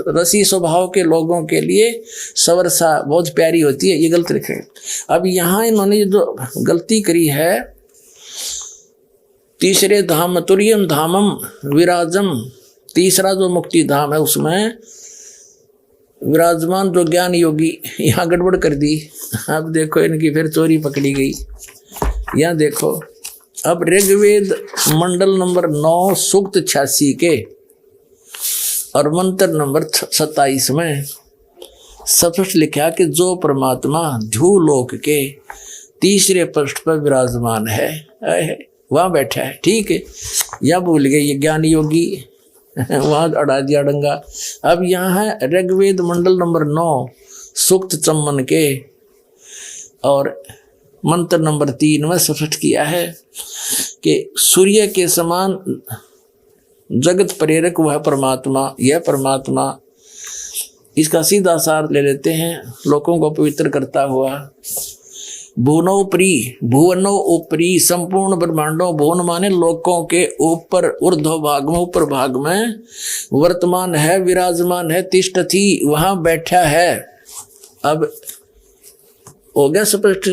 रसी स्वभाव के लोगों के लिए सवरसा बहुत प्यारी होती है। ये गलत लिखे। अब यहाँ इन्होंने जो गलती करी है, तीसरे धाम तुर्यम धामम विराजम, तीसरा जो मुक्ति धाम है उसमें विराजमान जो ज्ञान योगी, यहाँ गड़बड़ कर दी। अब देखो इनकी फिर चोरी पकड़ी गई। यहाँ देखो अब ऋग्वेद मंडल नंबर 9 सूक्त 86 के और मंत्र नंबर 27 में स्पष्ट लिखा कि जो परमात्मा ध्रुवलोक के तीसरे पृष्ठ पर विराजमान है वहाँ बैठा है, ठीक है। या भूल गए ये ज्ञान योगी, वहाँ अड़ा दिया डंगा। अब यहाँ है ऋग्वेद मंडल नंबर 9 सूक्त 54 के और मंत्र नंबर 3 में स्पष्ट किया है कि सूर्य के समान जगत प्रेरक वह परमात्मा, यह परमात्मा। इसका सीधा सार ले लेते हैं, लोगों को पवित्र करता हुआ। भुवनो ऊपरी संपूर्ण ब्रह्मांडों, भुवन माने लोकों के ऊपर, ऊर्ध्व भाग में, ऊपर भाग में वर्तमान है, विराजमान है, तिष्ठति वहां बैठा है। अब हो गया स्पष्ट।